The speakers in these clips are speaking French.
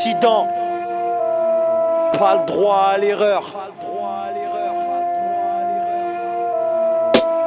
dissident. Pas le droit à l'erreur.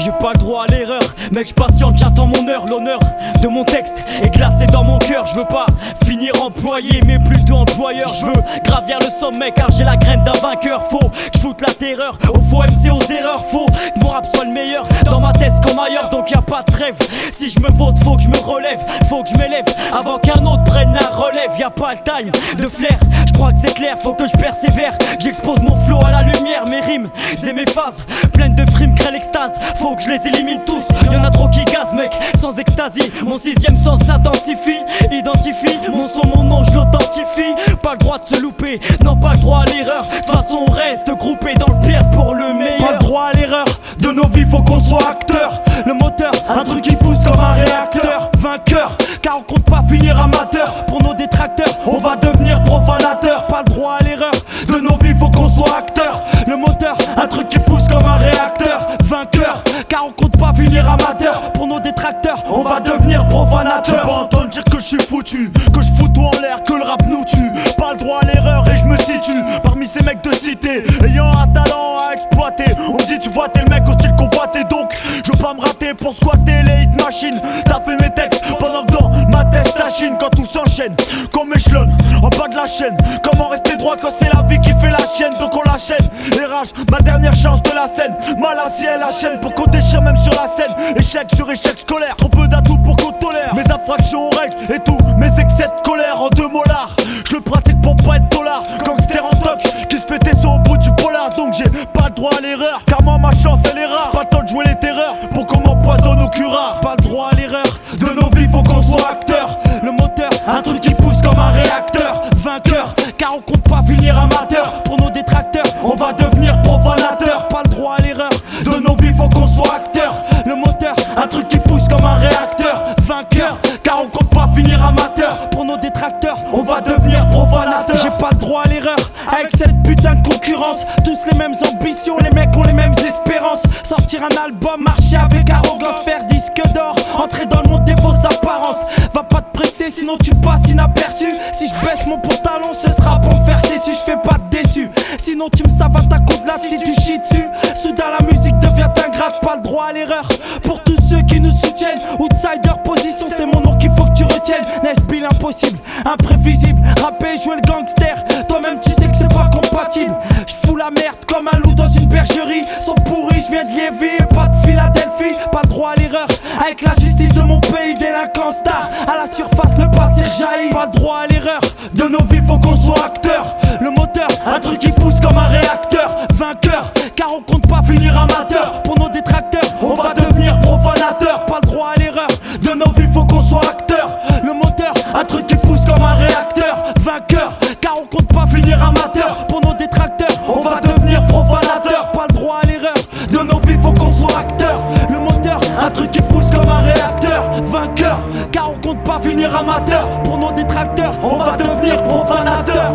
J'ai pas le droit à l'erreur, mec j'patiente, j'attends mon heure. L'honneur de mon texte est glacé dans mon cœur. Je veux pas finir employé mais plutôt employeur. Je veux gravir le sommet car j'ai la graine d'un vainqueur. Faut que j'foute la terreur au faux MC aux erreurs. Faut que mon rap soit le meilleur dans ma tête comme ailleurs. Donc y'a pas de trêve, si je me vote faut que je me relève. Faut que je m'élève avant qu'un autre prenne la relève. Y'a pas le time de flair, je crois que c'est clair. Faut que je persévère, que j'expose mon flow à la lumière. Mes rimes et mes phases pleines de frimes créent l'extase. Faut que je les élimine tous, y'en a trop qui gazent mec, sans extasie. Mon sixième sens s'intensifie, identifie mon son, mon nom, je l'authentifie. Pas le droit de se louper, non pas le droit à l'erreur. De toute façon on reste groupé dans le pire pour le meilleur. Pas le droit à l'erreur, de nos vies faut qu'on soit acteur. Le moteur, un truc qui pousse comme un réacteur. Vainqueur, car on compte pas finir amateur. Pour nos détracteurs, on va devenir profanateur. Pas le droit à l'erreur, de nos vies faut qu'on soit acteur. Le moteur, un truc qui pousse comme un réacteur. Vainqueur, car on compte pas finir amateur. Pour nos détracteurs, on va devenir profanateur. Je veux pas entendre dire que je suis foutu, que je fous tout en l'air, que le rap nous tue. Pas le droit à l'erreur et je me situe parmi ces mecs de cité ayant un talent à exploiter. On me dit tu vois t'es le mec au style convoité. Donc je veux pas me rater pour squatter les hit machines. T'as fait mes textes pendant que dans ma tête ça chine. Quand tout s'enchaîne comme échelon en bas de la chaîne. Comment rester droit quand c'est la vie qui fait la chienne. Donc on la chaîne, les rages, ma dernière chance de la scène. Mal assis elle la chaîne pour qu'on déchire même sur la scène. Échec sur échec scolaire, trop peu d'atouts pour qu'on tolère. Mes infractions aux règles et tout, mes excès de colère en 2 molars. Je le pratique pour pas être dollar. Gangster en toc qui se fait tes sauts au bout du polar. Donc j'ai pas le droit à l'erreur, car moi ma chance elle est rare. Pas le temps de jouer les terreurs pour qu'on m'empoisonne au curare. Pas le droit à l'erreur, de nos vies faut qu'on soit acteur. Le moteur, un truc qui pousse comme un réacteur. Vainqueur, car on compte pas finir amateur. Pour nos détracteurs, on va devenir profanateur. Pas le droit à l'erreur, de nos vies faut qu'on soit acteur. Le moteur, un truc qui pousse comme un réacteur. Vainqueur, car on compte pas finir amateur. Pour nos détracteurs, on va devenir profanateur. J'ai pas le droit à l'erreur, avec cette putain de concurrence. Tous les mêmes ambitions, les mecs ont les mêmes espérances. Sortir un album, marcher avec arrogance, faire disque d'or, entrer dans le monde des fausses apparences. Va pas te presser sinon tu passes inaperçu. Si je baisse mon pantalon ce sera pour me faire si je fais pas de déçu. Sinon tu me savates à coup de la si tu chies dessus. Soudain la musique devient ingrate, pas le droit à l'erreur. Pour tous ceux qui nous soutiennent, outsider position, c'est mon nom qu'il faut que tu retiennes. N'est-ce pile impossible, imprévisible, rapper, jouer le gangster. Toi-même tu sais que c'est pas compatible. J'fous la merde comme un loup dans une bergerie. Sans pourri, j'viens de Lévis et pas de Philadelphie. Pas le droit à l'erreur, avec la justice de mon pays, délinquant star. À la surface le passé jaillit. Pas le droit à l'erreur, de nos vies faut qu'on soit acteur. Le moteur, un truc qui pousse comme un réacteur. Vainqueur, car on compte pas finir amateur. Pour nos détracteurs, on va devenir profanateur. Pas le droit à l'erreur, de nos vies faut qu'on soit acteur. Le moteur, un truc qui pousse comme un réacteur. Vainqueur, car on compte pas finir amateur. Pour nos détracteurs, on va devenir profanateur. Pas le droit à l'erreur, de nos vies faut qu'on soit acteur. Le moteur, un truc qui pousse comme un réacteur. Vainqueur, car on compte pas finir amateur. Pour nos détracteurs, on va devenir profanateur.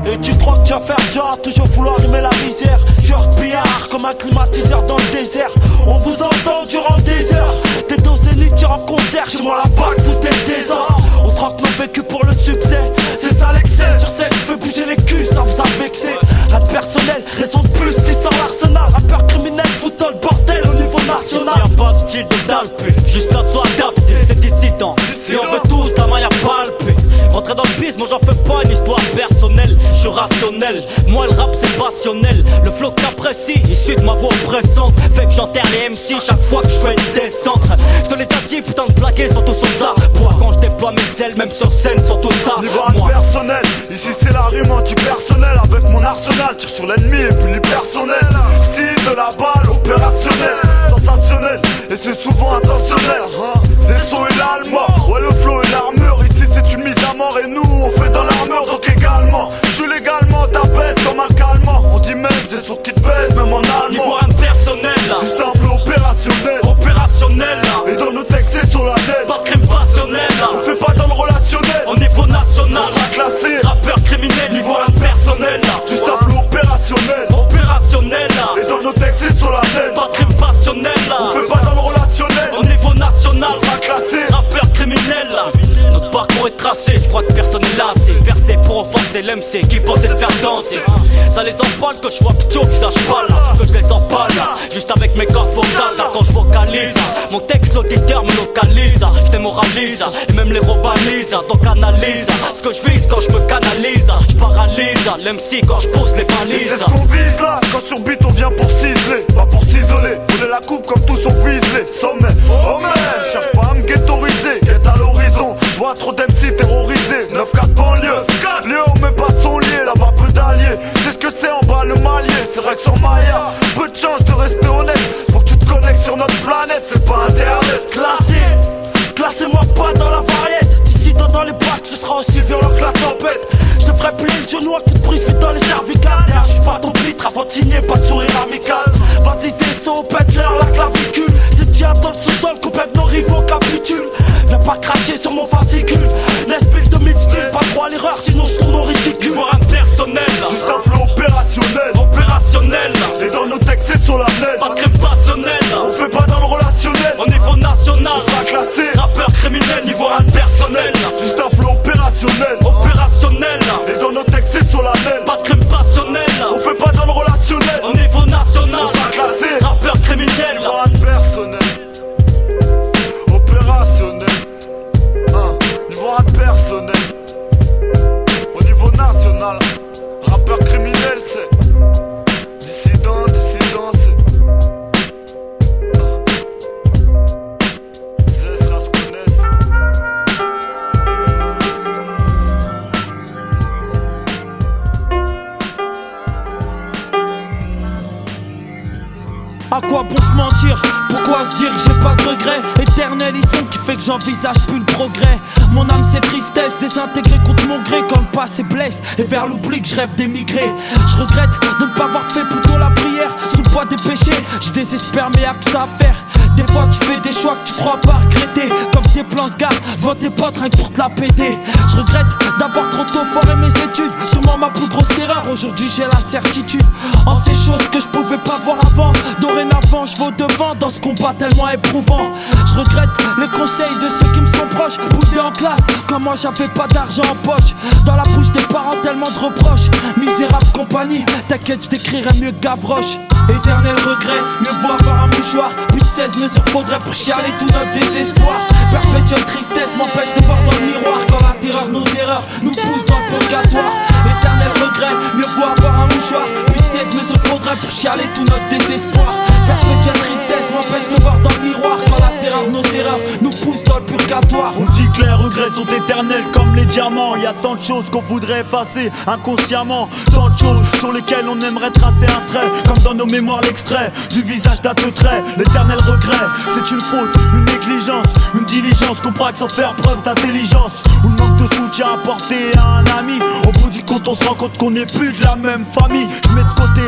Et tu crois que tu vas faire genre, toujours vouloir rimer la misère. Genre pillard comme un climatiseur dans le désert. On vous entend durant des heures. T'es au zénith, tu en concert. Chez moi la bague, vous t'es le désordre. On troque nos vécus pour le succès. C'est ça l'excès, sur scène, je fais bouger les culs, ça vous a vexé. Rap personnel, raison de plus qui sort l'arsenal. Rappeur criminel, foutant le bordel au niveau national. Y'a pas de style de dalpé, juste à soi adapté, c'est dissident. Et on veut tous la maille à palper. Rentrer dans le biz, moi j'en fais pas une histoire personnelle. Je suis rationnel, moi le rap c'est passionnel. Le flow que t'apprécies, issu de ma voix oppressante. Fait que j'enterre les MC chaque fois que je fais une descente. Je te l'ai déjà dit, putain de plaqués sont tous aux arbois. Quand je déploie mes ailes, même sur scène, sont tous ça. Niveau personnel, ici c'est la rime anti-personnel. Avec mon arsenal, tire sur l'ennemi et puis personnel. Style de la balle, opérationnel, sensationnel, et c'est souvent intentionnel. Zesso et l'allemand, ouais le flow et l'armure. Ici c'est une mise à mort et nous on fait dans l'armure. Donc également, je suis légalement ta baisse comme un calmant. On dit même Zesso qui te baisse, même en allemand. Niveau personnel là, juste un flow opérationnel. Opérationnel là, et dans nos textes c'est sur la tête. pas de crime passionnel là, on fait pas dans le relationnel. au niveau national, on va classer rappeur criminel, niveau personnel là, juste un flow opérationnel. opérationnel là, et dans nos textes c'est sur l'MC qui pensait le faire danser. Ça les empale que je vois petit au visage pâle, que je les empale, juste avec mes cordes vocales. Là quand je vocalise, mon texte l'auditeur me localise. Je démoralise et même les robalise. Donc analyse ce que je vise quand je me canalise. Je paralyse l'MC quand je pose les balises. C'est ce qu'on vise là, quand sur beat on vient pour ciseler, pas pour s'isoler. Voler la coupe comme tous on viselé. Sommet, oh man, cherche pas à me ghettoiser, guette à l'horizon. Je vois trop d'MC terrorisés, 9-4 banlieue. Léo mes pas sont liés, là-bas peu d'alliés. C'est ce que c'est en bas le malier, c'est vrai que sur Maya, peu de chance de rester honnête. Faut que tu te connectes sur notre planète, c'est pas internet. Classez-moi pas dans la variette. D'ici dans les bacs, ce sera aussi violent que la tempête. Je te ferai plier le genou à coup de prise vite dans les cervicales. Je suis pas ton pitre avant de signer, pas de sourire amical. Vas-y c'est ça, pète-leur la clavicule. C'est qui attend le sous-sol, complète nos rivaux capitulent. Viens pas cracher sur mon fascicule. Laisse pile de mille styles, pas droit à l'erreur, sinon je tourne au ridicule. Pour un personnel, juste un flow opérationnel. Opérationnel, et dans nos textes c'est solennel. pas très passionnel. On fait pas dans le relationnel. Au niveau national, on sera classé rappeur criminel, niveau impersonnel. juste un flow opérationnel. Opérationnel, Et dans nos textes c'est solennel. pas de crime passionnel. On fait pas dans le relationnel. Au niveau national, On sera classé rappeur criminel. Niveau impersonnel. Opérationnel. Niveau impersonnel. Au niveau national, rappeur criminel c'est dissident, c'est Zestra se connaissent. À quoi bon se mentir? Pourquoi se dire que j'ai pas de regrets? Éternel ils sont qui fait que j'envisage plus le progrès. Mon âme c'est tristesse, désintégrée contre mon gré. Quand le passé blesse et vers l'oubli que je rêve d'émigrer. Je regrette de ne pas avoir fait plutôt la prière. Sous le poids des péchés, je désespère mais y'a que ça à faire. Des fois tu fais des choix que tu crois pas regretter. Comme tes plans se gardent, devant tes potes rien que pour te la péter. Je regrette d'avoir trop tôt foré mes études. Sûrement ma plus grosse erreur, aujourd'hui j'ai la certitude. En ces choses que je pouvais pas voir avant. Dorénavant je vais au devant dans ce combat tellement éprouvant. Je regrette les conseils de ceux qui me sont proches. Boudé en classe, comme moi j'avais pas d'argent en poche. Dans la bouche des parents tellement de reproches. Misérable compagnie, t'inquiète je décrirais mieux que Gavroche. Éternel regret, mieux vaut avoir un mouchoir. Plus de 16 mesures faudrait pour chialer tout notre désespoir. Perpétuelle tristesse m'empêche de voir dans le miroir. Quand la terreur, nos erreurs nous poussent dans le purgatoire. Éternel regret, mieux vaut avoir un mouchoir. Plus de 16 mesures faudrait pour chialer tout notre désespoir. Perpétuelle tristesse m'empêche de voir dans le miroir. Quand la terreur, nos erreurs nous poussent dans le purgatoire. On dit que les regrets sont éternels comme les diamants. Y a tant de choses qu'on voudrait effacer inconsciemment. Tant de choses sur lesquelles on aimerait tracer un trait. Comme dans nos mémoires l'extrait du visage d'un te trait. L'éternel regret, c'est une faute, une négligence, une diligence qu'on braque sans faire preuve d'intelligence. Ou le manque de soutien apporté à un ami. Au bout du compte on se rend compte qu'on n'est plus de la même famille. Je mets de côté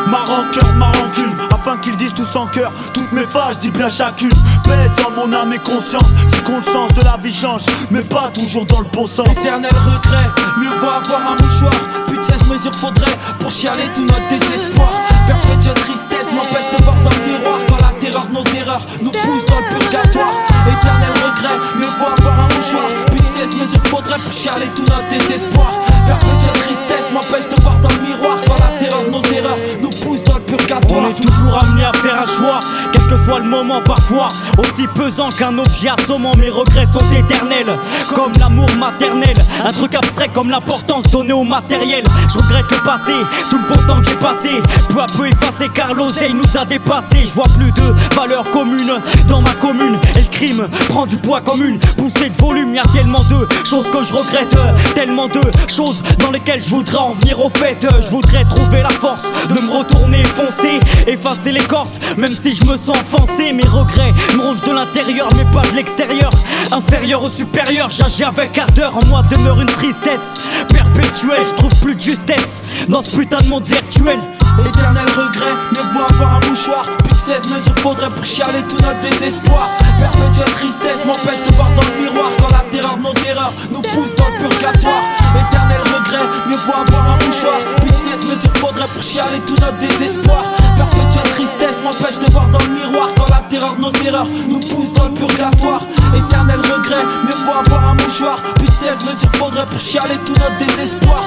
ma rancœur, ma rancune, afin qu'ils disent tous en cœur toutes mes phases, dis bien chacune. Paix sur mon âme et conscience, c'est qu'on le sens de la vie change, mais pas toujours dans le bon sens. Éternel regret, mieux vaut avoir un mouchoir. Plus de 16 mesures faudrait pour chialer tout notre désespoir. Perpétuelle tristesse m'empêche de voir dans le miroir. Quand la terreur, nos erreurs nous poussent dans le purgatoire. Éternel regret, mieux vaut avoir un mouchoir. Plus de 16 mesures faudrait pour chialer tout notre désespoir. Perpétuelle tristesse m'empêche de voir dans le miroir. Quand la terreur, nos erreurs nous poussent dans le purgatoire. On est toujours amené à faire un choix, quel que soit le moment parfois. Aussi pesant qu'un objet assommant, mes regrets sont éternels. Comme l'amour maternel, un truc abstrait comme l'importance donnée au matériel. Je regrette le passé, tout le bon temps que j'ai passé, peu à peu effacé car l'oseille nous a dépassés. Je vois plus de valeurs communes dans ma commune. Et le crime prend du poids comme une poussée de volume. Y'a tellement de choses que je regrette, tellement de choses dans lesquelles je voudrais en venir au fait. Je voudrais trouver la force de me retourner, foncer, effacer l'écorce, même si je me sens offensé. Mes regrets me rongent de l'intérieur mais pas de l'extérieur. Inférieur au supérieur, j'agis avec ardeur. En moi demeure une tristesse perpétuelle. Je trouve plus de justesse dans ce putain de monde virtuel. Éternel regret, mieux vaut avoir un mouchoir. Plus de 16 mesures faudrait pour chialer tout notre désespoir. Perpétuelle tristesse m'empêche de voir dans le miroir. Quand la terreur, nos erreurs nous poussent dans le purgatoire. Éternel regret, mieux vaut avoir un mouchoir. Plus de 16 mesures faudrait pour chialer tout notre désespoir. Perpétuelle tristesse m'empêche de voir dans le miroir. Quand la terreur, nos erreurs nous poussent dans le purgatoire. Éternel regret, mieux vaut avoir un mouchoir. Plus de 16 mesures faudrait pour chialer tout notre désespoir.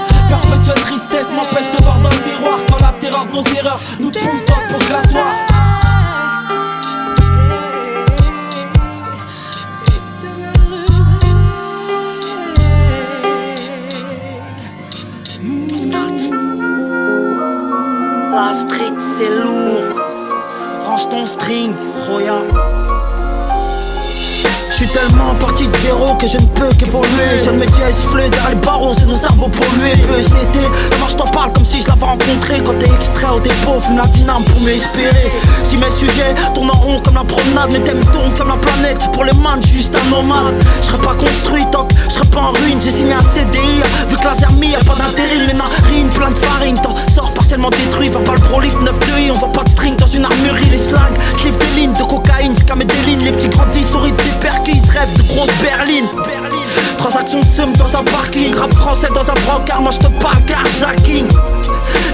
La street c'est lourd. Range ton string, Roya. Je suis tellement parti de zéro que je ne peux qu'évoluer. Jeune média essoufflé derrière les barreaux, c'est nos cerveaux pollués. PECT, la marche t'en parle comme si je l'avais rencontré. Quand t'es extrait au dépôt, fume la dyname pour m'espérer. Si mes sujets tournent en rond comme la promenade, mes thèmes tournent comme la planète, c'est pour les man, juste un nomade. Je serais pas construit tant que je serais pas en ruine. J'ai signé un CDI, vu que la Zermi y'a pas d'intérim. Les narines plein de farine, t'en sors partiellement détruit. Va pas le prolique 9-2i, on voit pas de string dans une armurerie. Les slags, j'livre des lignes de cocaïne, c'est comme des lignes. Les petits grandis sourient des perquis. Ils rêvent de grosses berlines. Transaction de somme dans un parking. Rap français dans un brancard, moi je te parle carjacking.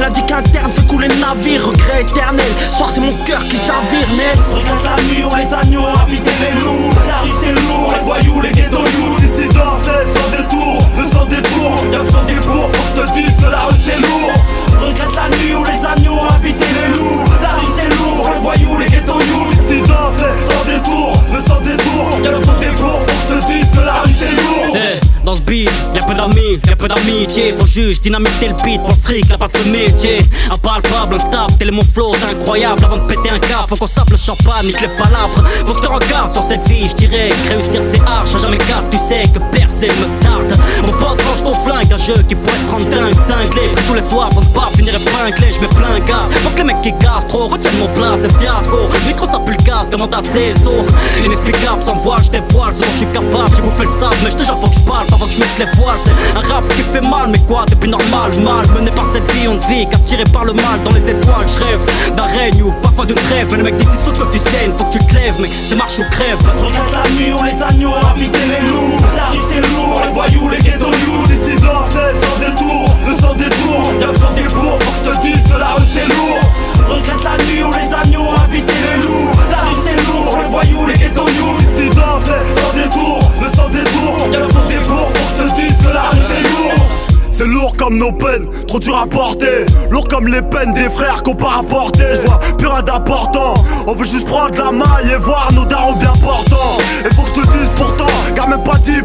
L'indique interne fait couler le navire. Regret éternel, soir c'est mon cœur qui chavire. Ness. Regarde la nuit où les agneaux invitent les loups. La rue c'est lourd, les voyous, les ghetto youths. Dissidents c'est sans détour, le sans détour. Y'a besoin des bourgs, faut que je te dise que la rue c'est lourd. Regarde la nuit où les agneaux invitent les loups. La rue c'est lourd, les voyous, les ghetto youths. Dissidents c'est sans détour, le sans détour. Y'a besoin des bourgs, faut que je te dise que la rue c'est lourd. Dans ce beat, y'a peu d'amis, y'a peu d'amitié. Faut juste dynamiter le beat pour le fric, y'a pas de ce métier. Impalpable, instable, tel est mon flow, c'est incroyable. Avant de péter un cap, faut qu'on sape le champagne, nique les palabres. Faut que je te regarde sur cette vie, je dirais que réussir c'est hard, j'ai jamais cap, tu sais que percer me tarde. Mon pote range ton flingue, un jeu qui pourrait te rendre dingue, cinglé. Pris tous les soirs pour ne pas finir épinglé, j'mets plein gaz. Faut que les mecs qui gassent trop retiennent mon place, c'est fiasco. Micro ça pue le gaz, demande à CSO. Inexplicable, sans voile, j'dévoile, sinon j'suis capable, j'ai bouffé le sable, mais j'te jure faut que j'parle avant que je mette les voiles. C'est un rap qui fait mal, mais quoi depuis normal, mal mené par cette vie, on ne vit qu'attiré par le mal. Dans les étoiles, je rêve d'un règne ou parfois d'une trêve. Mais les mecs d'ici, faut que tu saignes, faut que tu te lèves, mec, c'est marche ou crève. Regarde la nuit où les agneaux invitent les loups. La rue c'est lourd, les voyous, les ghetto youths. Dissidents c'est sans détour, le sans détour. Y'a besoin des bourgs, faut que je te dise que la rue c'est lourd. Regarde la nuit où les agneaux invitent les loups. La rue c'est lourd, les voyous, les ghetto youths. Dissidents c'est sans détour, le sans détour. Y'a besoin des bourgs, faut que je te dise que la rue c'est lourd. C'est lourd comme nos peines, trop dur à porter. Lourd comme les peines des frères qu'on pas rapporter. Je vois plus rien d'important. On veut juste prendre la maille et voir nos darons bien portants. Et faut que je te dise pourtant, garde même pas 10%.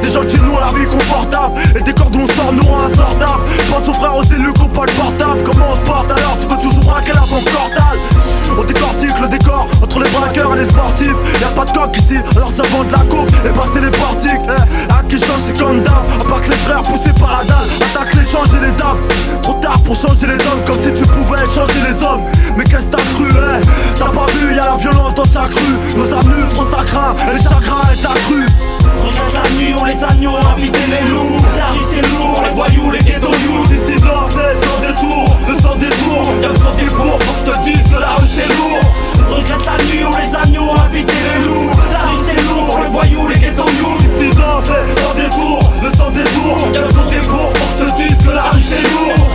Des gens de chez nous ont la vie confortable. Et des cordes où on sort nous rend insortables. Pense aux frères aux cellules qu'on pas le portable. Comment on se porte alors, tu veux toujours braquer la banque cordale. On décortique le décor entre les braqueurs et les sportifs. Y'a pas de coq ici, alors ça vend de la coupe et passer les portiques. À qui change c'est comme d'hab. À part que les frères poussés par la dalle attaque les changes et les dames. Trop tard pour changer les donnes, comme si tu pouvais changer les hommes. Mais qu'est-ce que t'as cru, T'as pas vu, y'a la violence dans chaque rue. Nos armures trop sacrins et les chagrins est accru. Regarde la nuit où les agneaux invitent les loups. La rue c'est lourd, les voyous, les ghetto youths. Dissidents c'est sans détour, le sans détour. Y'a besoin des bourgs, faut que je te dise que la rue c'est lourd. Regarde la nuit où les agneaux invitent les loups. La rue c'est lourd, les voyous, les ghetto youths. Dissidents c'est sans détour, le sans détour. Y'a besoin des bourgs, faut que je te dise que la rue c'est lourd.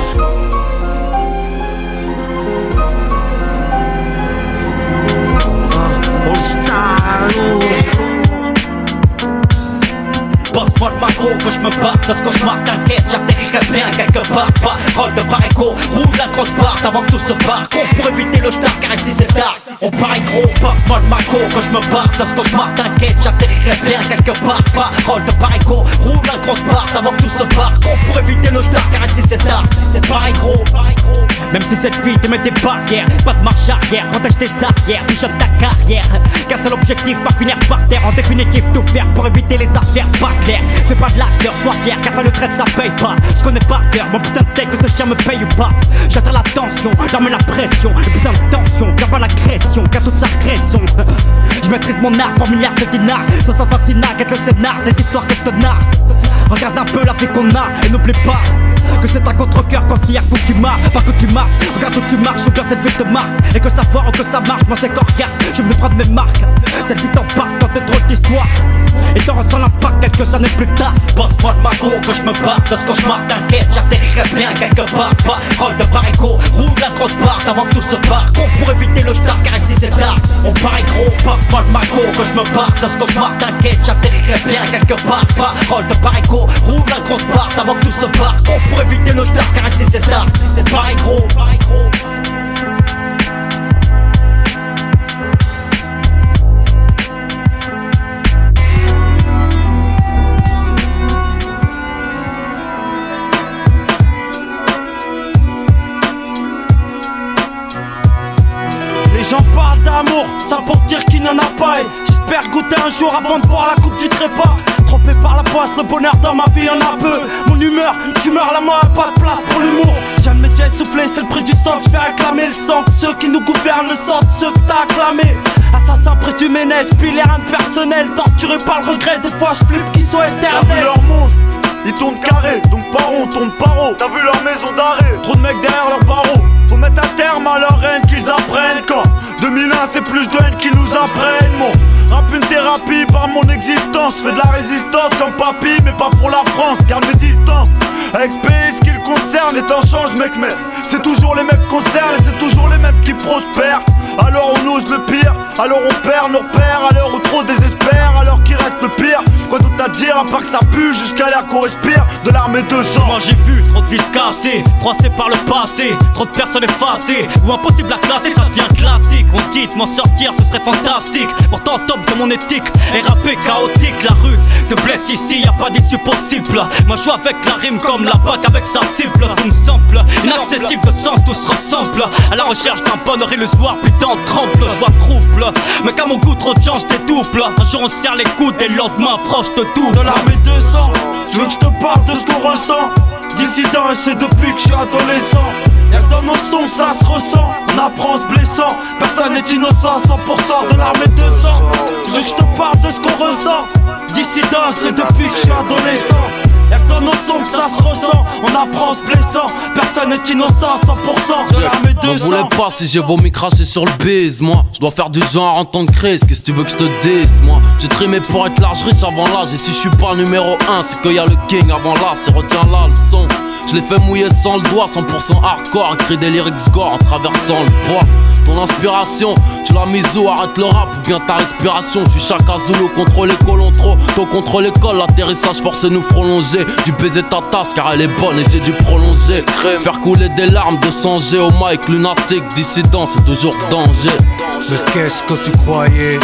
All Star lourd. Passe-moi le macro que je me bats dans ce cauchemar, t'inquiète, j'atterrirai bien quelque part. Parole de paréco, roule la grosse barre avant que tout se barre. Pour éviter le star car ici c'est tard. On paraît gros, passe-moi le macro que je me bats dans ce cauchemar, t'inquiète, j'atterrirai bien quelque part. Parole de paréco, roule la grosse barre avant que tout se barre. Pour éviter le star car ici c'est tard. C'est pareil gros. Même si cette vie te met des barrières, pas de marche arrière, protège tes arrières, visionne ta carrière. Qu'un seul objectif, pas finir par terre. En définitive tout faire pour éviter les affaires pas claires. Fais pas de l'acteur, sois fier car faire le trait ça paye pas. Je connais par cœur mon putain de tête que ce chien me paye ou pas. J'attends la tension, l'arme et la pression. Le putain de tension, car pas l'agression, car toute sa raison. Je maîtrise mon art pour milliards de dinars. Sans assassinat, quête le scénar des histoires que je te narre. Regarde un peu la vie qu'on a et n'oublie pas que c'est un contre-cœur quand il y a coup tu marches, pas que tu marches. Regarde où tu marches, ou bien cette vie te marque. Et que savoir ou que ça marche, moi c'est coriace. Je veux prendre mes marques. Cette vie t'en parle quand t'es trop d'histoire. Et t'en ressens l'impact quelques années plus tard. Passe-moi le macro que je me bats dans ce cauchemar, t'inquiète, j'atterrirai bien quelque part. Parole de paréco, roule la grosse barre avant que tout se barre. Pour éviter le star car ici c'est tard. On paraît gros, passe-moi le macro que je me bats dans ce cauchemar, t'inquiète, j'atterrirai bien quelque part. Parole de paréco, roule la grosse barre avant que tout se barre. Pour éviter le star car ici c'est tard. C'est pareil gros. y'en a pas. Et j'espère goûter un jour avant de boire la coupe du trépas. Trompé par la poisse, le bonheur dans ma vie y'en a peu. Mon humeur, une tumeur, la mort a pas de place pour l'humour. J'ai un métier essoufflé, c'est le prix du sang que je vais réclamer. Le sang de ceux qui nous gouvernent, le sang de ceux que t'as acclamé. Assassin présumé, n'esprit rien de personnel. Torturé par le regret, des fois je flippe qu'ils soient T'as vu éternels. leur monde, ils tournent carré, donc pas rond, tourne pas rond. T'as vu leur maison d'arrêt, trop de mecs derrière leurs barreaux. Faut mettre un terme à leur haine qu'ils apprennent. Quand 2001 c'est plus de haine qu'ils nous apprennent. Mon rap une thérapie par mon existence. Fais de la résistance comme papy, mais pas pour la France. Garde mes distances avec ce pays, ce qui le concerne. Les temps changent mec, mais c'est toujours les mêmes concerts. Et c'est toujours les mêmes qui prospèrent. Alors on ose le pire, alors on perd nos repères. À l'heure où trop désespère, alors qu'il reste le pire. Quoi d'autre à dire à part que ça pue jusqu'à l'air qu'on respire de l'armée de sang. Moi j'ai vu trop de vies cassées, froissées par le passé, trop de personnes effacées, ou impossible à classer, ça devient classique. On dit de m'en sortir, ce serait fantastique. Pourtant top de mon éthique, et rappé chaotique. La rue te blesse ici, y a pas d'issue possible. Moi je joue avec la rime comme la bac avec sa cible. Tout me semble inaccessible, de sens tout se ressemble. À la recherche d'un bonheur illusoire, putain on tremble. Je vois trouble, mais qu'à mon goût trop de chance dédouble. Un jour on serre les coudes et le lendemain proche de tout. De l'armée de sang, je veux que je te parle de ce qu'on ressent. Dissident et c'est depuis que je suis adolescent. Y'a que dans nos sons que ça se ressent. On apprend en se blessant, personne n'est innocent. 100% de l'armée de sang. Je veux que je te parle de ce qu'on ressent. Dissident et c'est depuis que je suis adolescent. Y'a que dans nos sons que ça se ressent. On apprend en se blessant, personne n'est innocent. 100% de l'armée de sang. M'en voulais pas si j'ai vomi craché sur le bise. Moi, je dois faire du genre en temps de crise. Qu'est-ce que tu veux que je te dise? Moi, j'ai trimé pour être large, riche avant l'âge. Et si je suis pas numéro 1, c'est qu'il y a le king avant là. C'est retiens là le son. Je l'ai fait mouiller sans le doigt, 100% hardcore. Écrit des lyrics gore en traversant le bois. Ton inspiration, tu l'as mise où? Arrête le rap ou bien ta respiration. Je suis Chaka Zulu, contrôle les colons trop. Ton contrôle école, l'atterrissage force nous prolonger. Du baiser ta tasse car elle est bonne et j'ai dû prolonger. Faire couler des larmes de songer au mic, lunatique, dissident, c'est toujours danger. Mais qu'est-ce que tu croyais?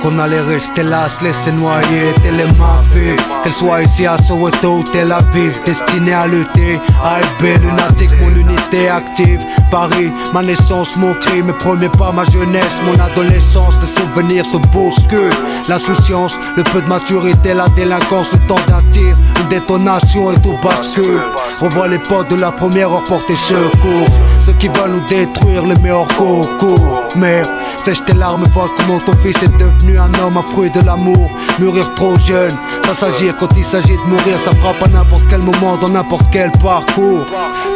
Qu'on allait rester là, se laisser noyer, telle est ma vie. Qu'elle soit ici à Soweto ou Tel Aviv, destinée à lutter. AFB, lunatique, mon unité active. Paris, ma naissance, mon cri, mes premiers pas, ma jeunesse, mon adolescence. Les souvenirs se bousculent. L'insouciance, le peu de maturité, la délinquance, le temps d'un tir, une détonation et tout bascule. Revois les potes de la première heure porter secours. Ceux qui veulent nous détruire, les meilleurs concours. Mère, sèche tes larmes, vois comment ton fils est devenu un homme, un fruit de l'amour. Mûrir trop jeune, ça s'agir quand il s'agit de mourir. Ça frappe à n'importe quel moment, dans n'importe quel parcours.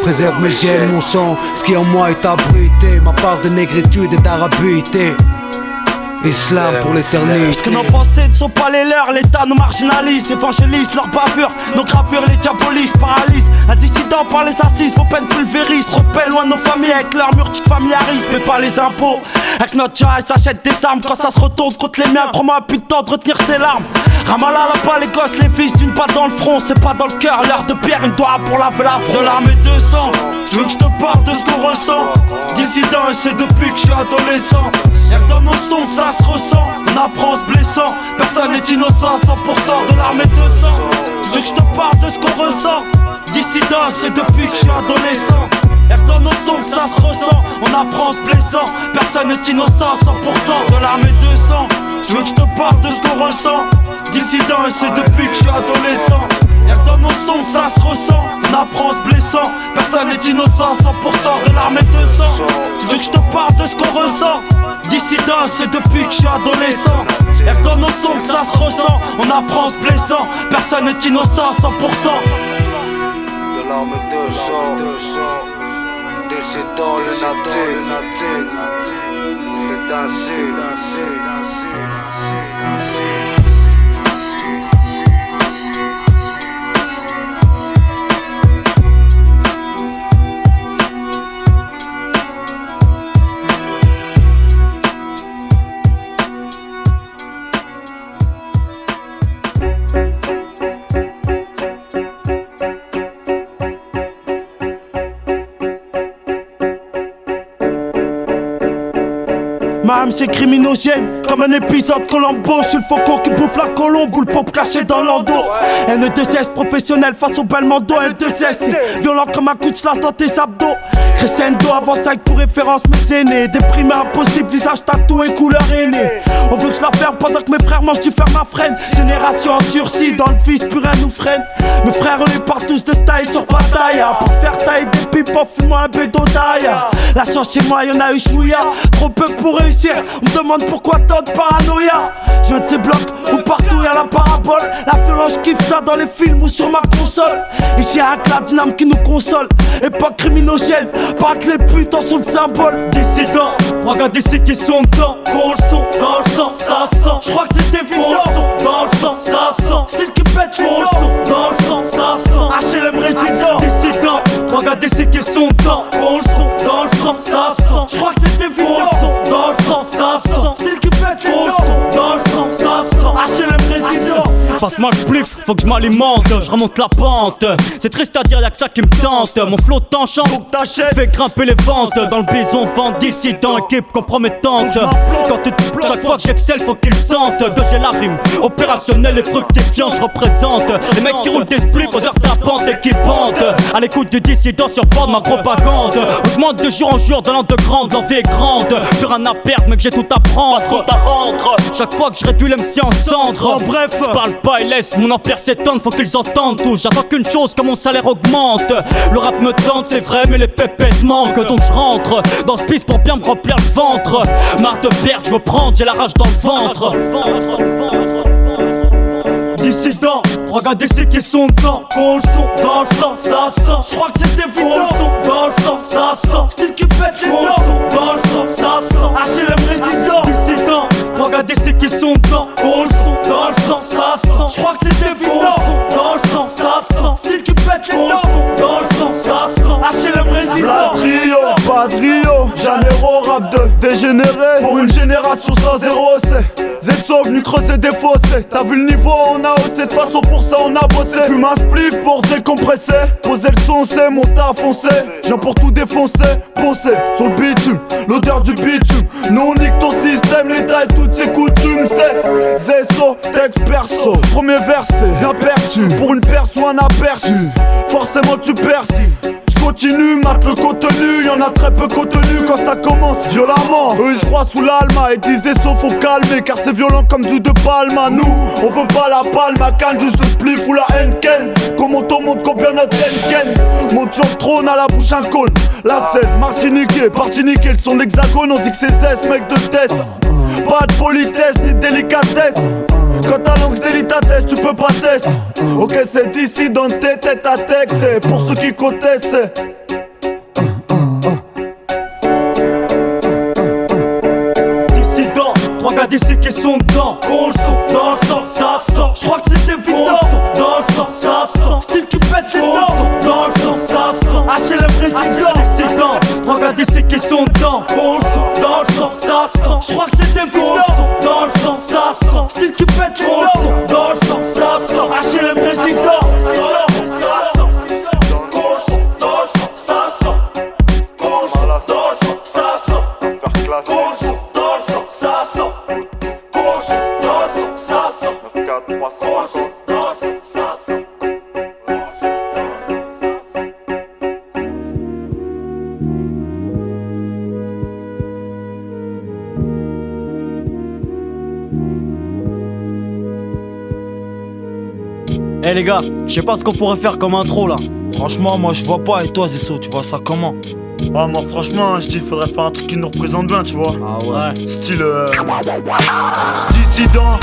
Préserve mes gènes, mon sang, ce qui en moi est abrité. Ma part de négritude et d'arabité. Islam pour l'éternité. Ce que nos pensées ne sont pas les leurs, l'État nous marginalise, évangélise leur bavure, nos gravures les diabolisent, paralysent. Un dissident par les assises, vos peines pulvérisent. Trop de peine loin de nos familles, avec leur mur tu te familiarises. Mais pas les impôts, avec notre chat ils s'achètent des armes. Quand ça se retourne contre les miens, crois-moi a plus de temps de retenir ses larmes. Ramallah là-bas les gosses, les fils d'une balle dans le front. C'est pas dans le cœur, l'heure de pierre, une doigt pour laver la front. De l'armée de sang, je veux que je te parle de ce qu'on ressent. Dissident et c'est depuis que je suis adolescent. Y'a que dans nos sons que ça se ressent. On apprend en se blessant, personne n'est innocent. 100% de l'armée de sang. Je veux que je te parle de ce qu'on ressent. Dissident, c'est depuis que je suis adolescent. Y'a que dans nos sons que ça se ressent. On apprend en se blessant, personne n'est innocent. 100% de l'armée de sang. Je veux que je te parle de ce qu'on ressent. Dissident, et c'est depuis que je suis adolescent. Y'a que dans nos sons que ça se ressent. On apprend en se blessant, personne n'est innocent. 100% de l'armée de sang. Je veux que je te parle de ce qu'on ressent. Dissident, c'est depuis que je suis adolescent. Y'a que dans nos sons que ça se ressent. On apprend en se blessant, personne n'est innocent. 100% de l'arme de sang, décédant lunatique. C'est ainsi. Ma âme c'est criminogène, comme un épisode Colombo. Je suis le faucon qui bouffe la colombe ou le pop caché dans l'endo. N2S professionnel face au Belmondo. N2S violent comme un coup de slash dans tes abdos. Crescendo avance avec pour référence mes aînés. Déprimé impossible, visage tatoué, couleur aînée. On veut que je la ferme pendant que mes frères mangent du fer ma freine. Génération en sursis, dans le vice plus rien nous freine. Mes frères on les part tous de taille sur bataille. Pour faire taille des pipes en fumant un bédo d'ail. La chance chez moi y'en a eu chouïa. Trop peu pour réussir, on me demande pourquoi tant de paranoïa. Je viens de ces blocs où partout y'a la parabole. La violence kiffe ça dans les films ou sur ma console. Ici y'a un cladinam qui nous console. Époque criminogène, pas que les putains sont le symbole. Dissident, regardez ceux qui sont dedans. Gros le son, dans le sang, ça sent. J'crois que c'est évident. Gros le son, dans le sang, ça sent. Style qui pète Gros le son, dans le sang, ça sent. HLM résident. Dissident, regardez ceux qui sont dedans. Gros le son, dans le sang, ça sent. J'crois que c'est évident. Gros le son, dans le sang, ça sent. Style qui pète Gros le son, dans le sang, ça sent. HLM résident. Passe-moi le spliff, faut que je m'alimente, je remonte la pente. C'est triste à dire, y'a que ça qui me tente. Mon flow t'enchante, fait grimper les ventes. Dans le bison, vent dissident, équipe compromettante. Quand tu te plantes, chaque fois que j'excelle, faut qu'ils sentent que j'ai la rime opérationnelle et fructifiante. Je représente les mecs qui roulent des spliffs aux heures tapantes et qui pendent. À l'écoute du dissident sur bord de ma propagande. Augmente de jour en jour dans l'underground, l'envie est grande. J'ai rien à perdre, mec, j'ai tout à prendre. Trop à rendre. Chaque fois que je réduis l'MC en cendres. En bref, je parle pas et laisse mon empire s'étendre, faut qu'ils entendent tout. J'attends qu'une chose, que mon salaire augmente. Le rap me tente, c'est vrai, mais les pépettes manquent. Donc je rentre dans ce piste pour bien me remplir le ventre. Marre de perdre, je veux prendre, j'ai la rage dans le ventre. Dissident, regardez ceux qui sont dedans. Gros le son, dans le sang, ça sent. J'crois que c'est évident. Gros le son, dans le sang, ça sent. Style qui pète les Gros le son, dans le sang, ça sent. HLM résident. Dissident, regardez ceux qui sont dedans. Gros le son, dans le sang, ça sent. J'crois que c'est évident. Gros le son, dans le sang, ça sent. Style qui pète les Gros le son, dans le sang, ça sent. HLM résident. Trio, pas de Rio, Janeiro, rap de dégénéré. Pour une génération sans zéro, c'est Zetso venu creuser des fossés. T'as vu le niveau, on a haussé, de façon pour ça on a bossé. Fume un spliff pour décompresser. Poser le son, c'est mon taf foncé. J'ai pour tout défoncer, bosser sur le bitume, l'odeur du bitume. Nous on nique ton système, l'État et toutes ses coutumes. C'est Zetso, texte perso. Premier verset, bien perçu. Pour une personne aperçue, forcément tu perçus. Continue, mate le contenu, y'en a très peu contenu quand ça commence violemment. Eux ils se croient sous l'alma et disaient sauf faut calmer car c'est violent comme du de palma. Nous, on veut pas la palme à canne, juste le spliff ou la Henken. Comment on monte combien notre Henken. Monte sur le trône à la bouche un cône. La 16, Martiniquais, Partiniquais, le son de l'hexagone, on dit que c'est 16 mec de test. Pas de politesse ni de délicatesse. Quand ta langue se délicatesse, tu peux pas tester. Ok, c'est d'ici dans tes têtes à texte. C'est pour ceux qui contestent, c'est Dissident, regardez ceux qui sont dedans. Gros le son, dans le sang, ça sent. J'crois que c'est évident. Gros le son, dans le sang, ça sent. Style qui pète les Gros le dents. son, dans le sang, ça sent. HLM résident. Dissident, regardez ceux qui sont dedans. Gros le son, dans le sang, ça sent. J'crois que c'est Gros évident. le son, dans le sang, ça sent. Style qui pète les Gros le dents. son, dans le sang, ça sent. HLM résident. Eh les gars, je sais pas ce qu'on pourrait faire comme intro là. Franchement, moi je vois pas. Et toi, Zesso, tu vois ça comment? Ah moi franchement je dis faudrait faire un truc qui nous représente bien tu vois. Ah ouais. Style dissident.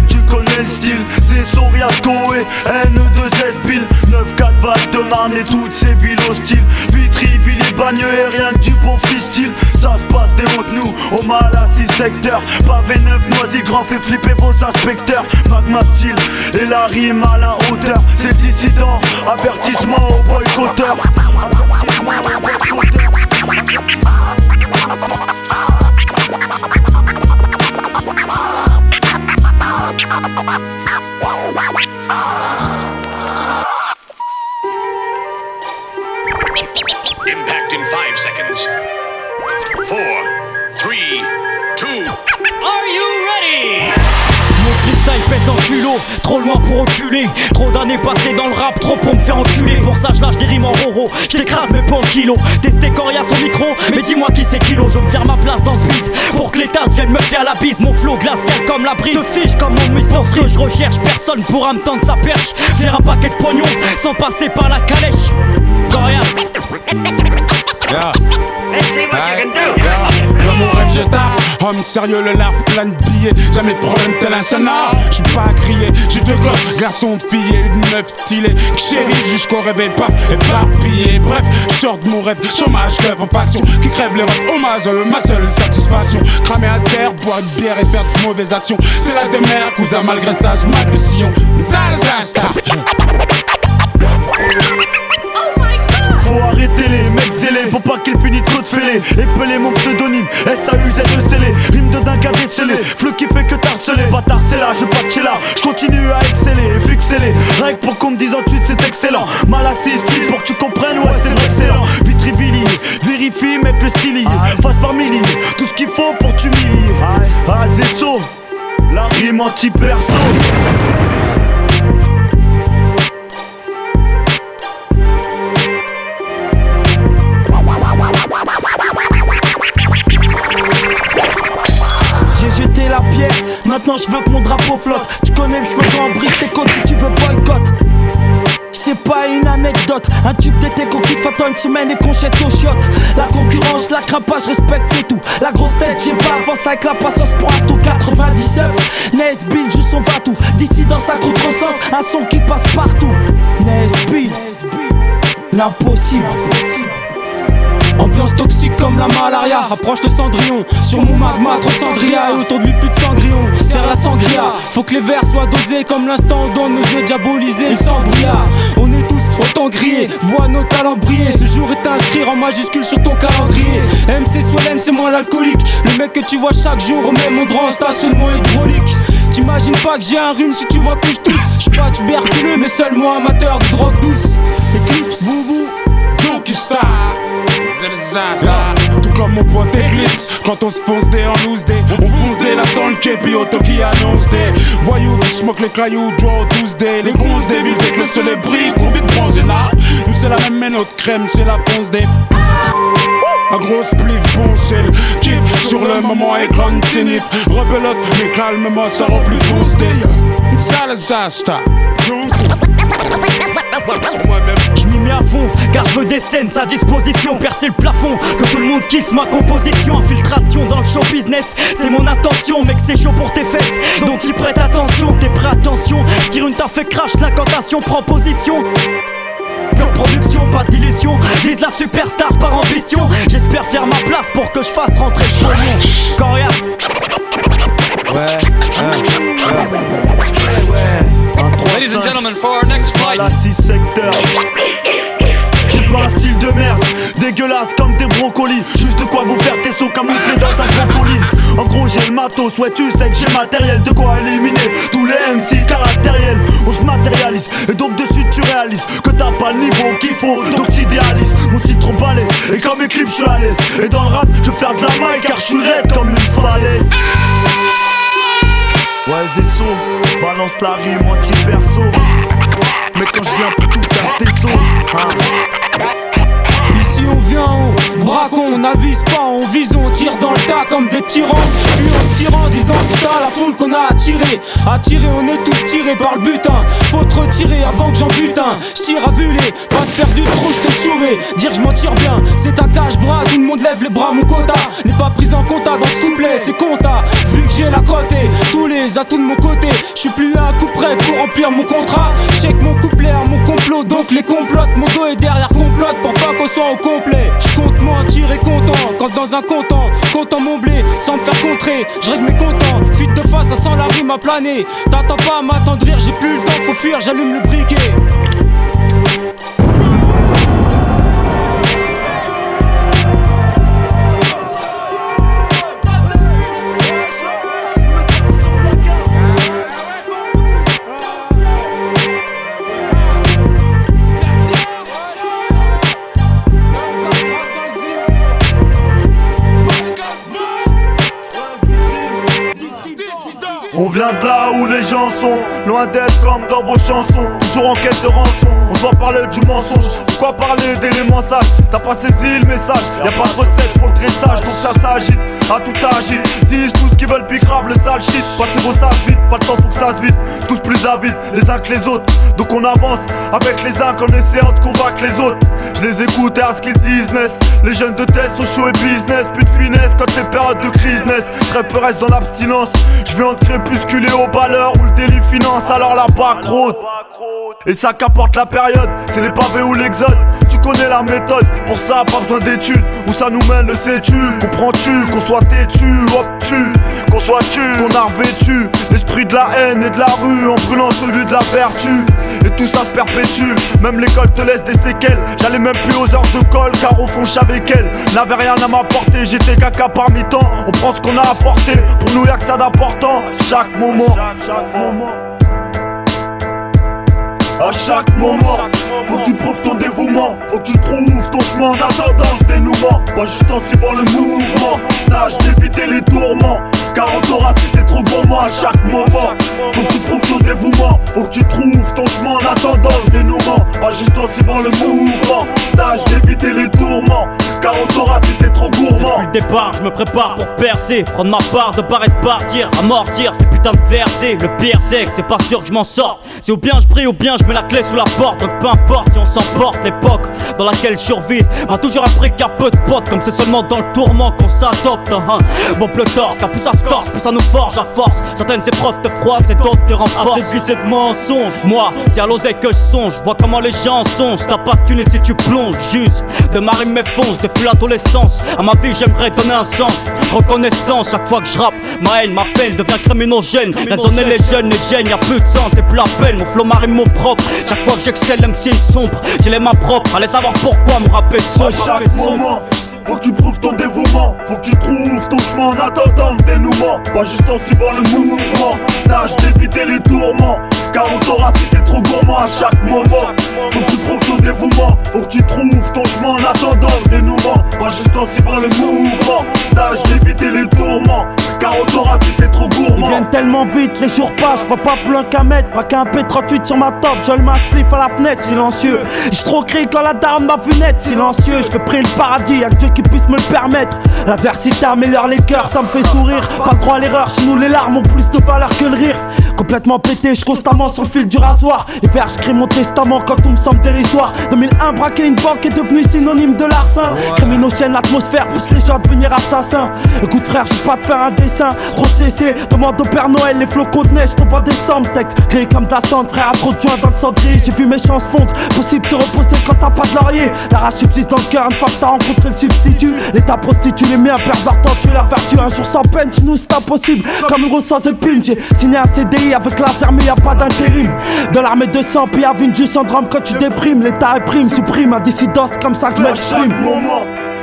Tu connais le style, c'est Soriato et N2S Bill 9-4 Val de Marne et toutes ces villes hostiles. Vitry, Villiers, Bagneux et rien que du bon freestyle. Ça se passe des hautes nous, au mal à 6 secteurs. Pavé 9, Noisy, grand fait flipper vos inspecteurs. Magma style et la rime à la hauteur. C'est dissident, avertissement aux boycotteurs. Avertissement aux boycotteurs. Impact in 5 seconds. 4, 3, 2. Are you ready? Mon freestyle pèse en culot, trop loin pour reculer. Trop d'années passées dans le rap, trop pour me faire enculer. Pour ça je lâche des rimes en roro, je t'écrase mais pas en kilo. Testé Corias au micro, mais dis-moi qui c'est kilo. Je veux me faire ma place dans ce biz, pour que les tasses viennent me faire la bise. Mon flow glacial comme la brise, te fiche comme mon Mr. Freeze. Je recherche, personne pourra me tendre sa perche. Faire un paquet de pognon, sans passer par la calèche. Corias. Yeah. Dans mon rêve je taffe, homme sérieux le lave, plein de billets, jamais de problème tel un canard. J'suis pas à crier, j'ai deux gosses, garçon de fille et une meuf stylée qui chérit jusqu'au réveil, paf, éparpillé. Bref, sors de mon rêve, chômage, grève en faction, qui crève les rêves, hommage, ma seule satisfaction. Cramer à terre, boire une bière et faire de mauvaises actions, c'est la demeure, cousin malgré ça, j'malgré sillon. Zalzasta. Faut arrêter les mecs zélés, pour pas qu'ils finissent trop de fêlés. Épeler mon pseudonyme, SAUZ-E-C-L-E. Rime de dingue à déceler, fleu qui fait que t'harceler. Bâtard c'est là, je pas de là, je continue à exceller, fixer-les règles pour qu'on me dise en dessus c'est excellent. Mal assis, style pour que tu comprennes, ouais c'est excellent. Vitrivilier, vérifie mec le stylier, face par milliers, tout ce qu'il faut pour t'humilier. Ah c'est saut, la rime anti-perso. J'ai jeté la pierre, maintenant je veux que mon drapeau flotte. Tu connais le slogan, brise tes côtes si tu veux boycott. C'est pas une anecdote, un tube d'éteco qui attend une semaine et qu'on jette aux chiottes. La concurrence, la crains pas, je respecte c'est tout. La grosse tête, j'ai pas avance avec la patience pour un tout 99. Nesbill joue son va-tout, d'ici dans sa contresens, un son qui passe partout. Nesbill, l'impossible. Ambiance toxique comme la malaria, approche le cendrillon. Sur mon magma, trop de cendria et autour de lui plus de cendrillon. Serre la sangria, faut que les verres soient dosés comme l'instant où dans nos yeux diabolisés le sang brilla. On est tous autant grillés, vois nos talents briller. Ce jour est à inscrire en majuscule sur ton calendrier. MC Solène, c'est moi l'alcoolique, le mec que tu vois chaque jour au même endroit en stationnement hydraulique. T'imagines pas que j'ai un rhume si tu vois que je tousse. J'suis pas tuberculeux mais seulement amateur de drogue douce. Eclipse, vous, Junkie Star. Tout comme mon pote Eclipse, quand on se fonce des en loose day, on fonce des là dans le képi auto qui annonce des voyous qui smoke les cailloux, draw 12 day. Les grosses des villes déclenchent les briques, on vite bronzer là. Nous c'est la même mais notre crème c'est la fonce des. Un gros spliff bon shell, kiff sur le moment écran de tinif. Rebelote mais calmement ça rend plus fonce des. Salazasta. Je m'y mets à fond, car je veux des scènes à disposition. Percer le plafond, que tout le monde kiffe ma composition. Infiltration dans le show business, c'est mon intention. Mec c'est chaud pour tes fesses, donc y prête attention. T'es prêt, attention, je tire une taf et crash. L'incantation prend position. Pure production, pas d'illusion. Vise la superstar par ambition. J'espère faire ma place pour que je fasse rentrer le pognon. Corias. Ladies and gentlemen, for our next flight. Voilà 6 secteurs. J'ai pas un style de merde, dégueulasse comme des brocolis. Juste de quoi vous faire tes sauts camouflés dans un brocoli. En gros j'ai le matos, ouais tu sais que j'ai matériel. De quoi éliminer tous les MC caractériels. On se matérialise et donc dessus tu réalises que t'as pas le niveau qu'il faut, donc t'idéalises. Mon style trop balèze et comme éclipse je suis à l'aise. Et dans le rap je vais faire de la maille car je suis raide comme une falaise. Ouais Zesso, balance la rime anti-perso. Mais quand je viens pour tout faire tes sauts, Ici on vient, on braquons, on n'avise pas, on vise, on tire dans le tas comme des tyrans. Puis on se tire en disant putain la foule qu'on a attiré. Attiré, on est tous tirés par le butin. Faut te retirer avant que j'en bute un. J'tire à vue les faces perdues de trou, j'te chourais. Dire que je m'en tire bien, c'est un cache-bras. Tout le monde lève les bras, mon quota n'est pas pris en compta dans ce couplet, c'est compta. Vu que j'ai la côté, tous les atouts de mon côté. J'suis plus à un coup près pour remplir mon contrat. J'check mon couplet à mon complot, donc les complotes. Mon dos est derrière complote pour pas qu'on soit au complet. J'compte mentir et content, quand dans un content mon blé, sans me faire contrer, j'règle mes contents. Fuite de face, ça sent la rime à planer. T'attends pas à m'attendrir, j'ai plus le temps, faut fuir, j'allume le briquet. On vient de là où les gens sont, loin d'être comme dans vos chansons. Toujours en quête de rançon, on doit parler du mensonge. Pourquoi parler d'éléments sages? T'as pas saisi le message, y'a pas de recette pour le dressage. Donc ça s'agite, à tout agite. Disent tout ce qu'ils veulent, puis grave le sale shit. Passez vos sages vite, pas le temps faut que ça se vide. Tous plus avides, les uns que les autres. Donc on avance avec les uns en essayant de convaincre les autres. Je les écoute à ce qu'ils disent, naissent. Les jeunes de test au show et business. Plus de finesse quand les périodes de crise naissent. Très peu reste dans l'abstinence. Je vais en crépusculer au balleur où le délit finance alors la backroad. Et ça qu'apporte la période, c'est les pavés ou l'exode. Tu connais la méthode, pour ça pas besoin d'études. Où ça nous mène le sais-tu? Comprends-tu qu'on soit têtu, obtus, qu'on soit tu, qu'on a revêtu l'esprit de la haine et de la rue en brûlant celui de la vertu. Et tout ça se perpétue, même l'école te laisse des séquelles. J'allais même plus aux heures de colle car au fond j'savais qu'elle n'avait rien à m'apporter. J'étais caca parmi tant, on prend ce qu'on a apporté. Pour nous y'a que ça d'important, chaque moment. À chaque moment, faut que tu prouves ton dévouement. Faut que tu trouves ton chemin en attendant le dénouement. Pas juste en suivant le mouvement. Tâche d'éviter les tourments, car on t'aura si t'es trop gourmand. À chaque moment, faut que tu prouves ton dévouement. Faut que tu trouves ton chemin en attendant le dénouement. Pas juste en suivant le mouvement. Tâche d'éviter les tourments, car on t'aura si t'es trop gourmand. Depuis le départ, je me prépare pour percer. Prendre ma part de part et de partir. Amortir ces putains de versets. Le pire c'est que c'est pas sûr que je m'en sorte. C'est ou bien je brille ou bien je mets la clé sous la porte. Donc peu importe si on s'emporte, l'époque dans laquelle je survis m'a toujours appris qu'il y a peu de potes. Comme c'est seulement dans le tourment qu'on s'adopte. Bon le torse, car plus ça se torse, plus ça nous forge à force. Certaines épreuves te froissent et d'autres te renforcent. C'est de mensonge. Moi, c'est à l'oseille que je songe. Vois comment les gens songent. T'as pas de thune et si tu plonges. Juste de ma rime m'effonce depuis l'adolescence. À ma vie j'aimerais donner un sens. Reconnaissance, chaque fois que je rappe, ma haine, ma peine devient criminogène. Raisonner les jeunes, les gènes, y'a plus de sens, c'est plus la peine. Mon flow, ma rime, mon propre. Chaque fois que j'excelle, MC est sombre. J'ai les mains propres, allez savoir pourquoi mon rap est sombre. À chaque moment, faut que tu prouves ton dévouement. Faut que tu trouves ton chemin en attendant le dénouement. Pas juste en suivant le mouvement. Tâche d'éviter les tourments, car on t'aura si t'es trop gourmand. À chaque moment, faut que tu prouves ton dévouement. Faut que tu trouves ton chemin en attendant le dénouement. Pas juste en suivant le mouvement. Tâche d'éviter les tourments, car on t'aura si t'es trop gourmand. Ils viennent tellement vite, les jours passent, je vois pas plus un qu'à mettre. Braquer un P38 sur ma top, je le mets un spliff à la fenêtre, silencieux. J'ai trop crié quand la daronne m'a vu naître, silencieux. Je fais prier le paradis, y'a que Dieu qui puisse me le permettre. L'adversité améliore les cœurs, ça me fait sourire. Pas le droit à l'erreur, chez nous les larmes ont plus de valeur que le rire. Complètement pété, je constamment sur le fil du rasoir. Les vers, j'écris mon testament quand tout me semble dérisoire. 2001, braquer une banque est devenu synonyme de larcin. Criminogène, l'atmosphère pousse les gens à devenir assassins. Écoute frère, j'ai pas de faire un dessin. Trop de CC, demande au Père Noël, les flocons de neige tombent en décembre. Texte gris comme de la cendre, frère, à trop de joints dans le cendrier. J'ai vu mes chances fondre, possible se reposer quand t'as pas de laurier. La rage subsiste dans le cœur une fois que t'as rencontré le substitut. L'État prostitue les miens, perdent leur temps, tuer leur vertu. Un jour sans peine, chez nous c'est impossible. Comme une sans épine, j'ai signé un CDI avec laser mais y'a pas d'intérim. De l'armée de sang, puis à vue du syndrome quand tu déprimes. L'État réprime, supprime, un dissidence comme ça que je m'exprime.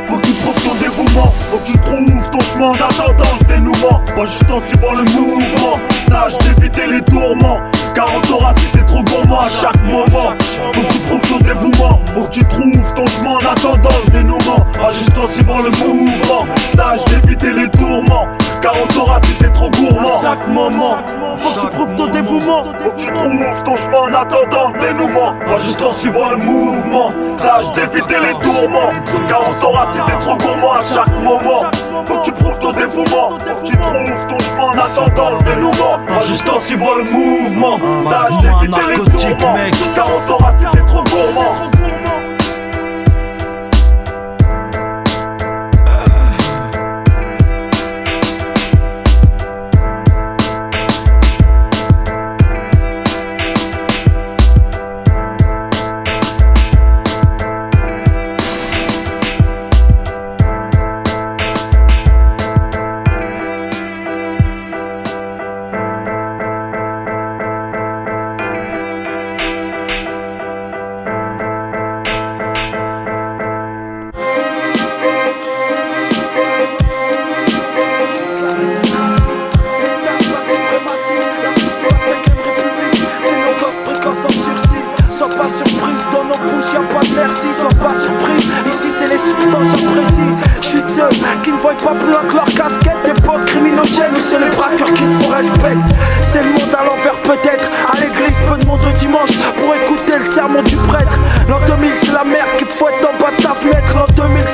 Faut que tu prouves ton dévouement. Faut que tu trouves ton chemin en attendant le dénouement. Pas juste en suivant le mouvement. Tâche d'éviter les tourments, car on t'aura si t'es trop gourmand. À chaque moment, faut que tu prouves ton dévouement. Faut que tu trouves ton chemin en attendant le dénouement. Pas juste en suivant le mouvement. Tâche d'éviter les tourments, car on t'aura si t'es trop gourmand. À chaque moment, faut que tu prouves ton dévouement. Faut que tu trouves ton chemin en attendant le dénouement. Pas juste en suivant le mouvement. Tâche d'éviter les tourments, car on t'aura si t'es trop gourmand. À chaque moment, faut que tu prouves ton dévouement. Faut que tu trouves ton chemin en attendant le dénouement. Pas juste en suivant le mouvement. Tâche d'éviter les tourments, car on t'aura si t'es trop gourmand. Qui ne voient pas plus loin que leur casquette. D'époque criminogène où c'est les braqueurs qui se font respect.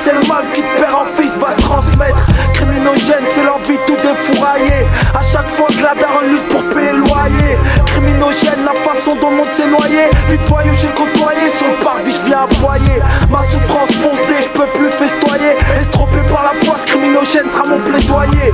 c'est le mal qui de père en fils va se transmettre. Criminogène, c'est l'envie de tout défourailler. À chaque fois que la daronne lutte pour payer le loyer. Criminogène, la façon dont le monde s'est noyé. Vite voyou, j'ai côtoyé, sur le parvis je viens aboyer. Ma souffrance fonce dès, je peux plus festoyer. Estrompé par la poisse, criminogène sera mon plaidoyer.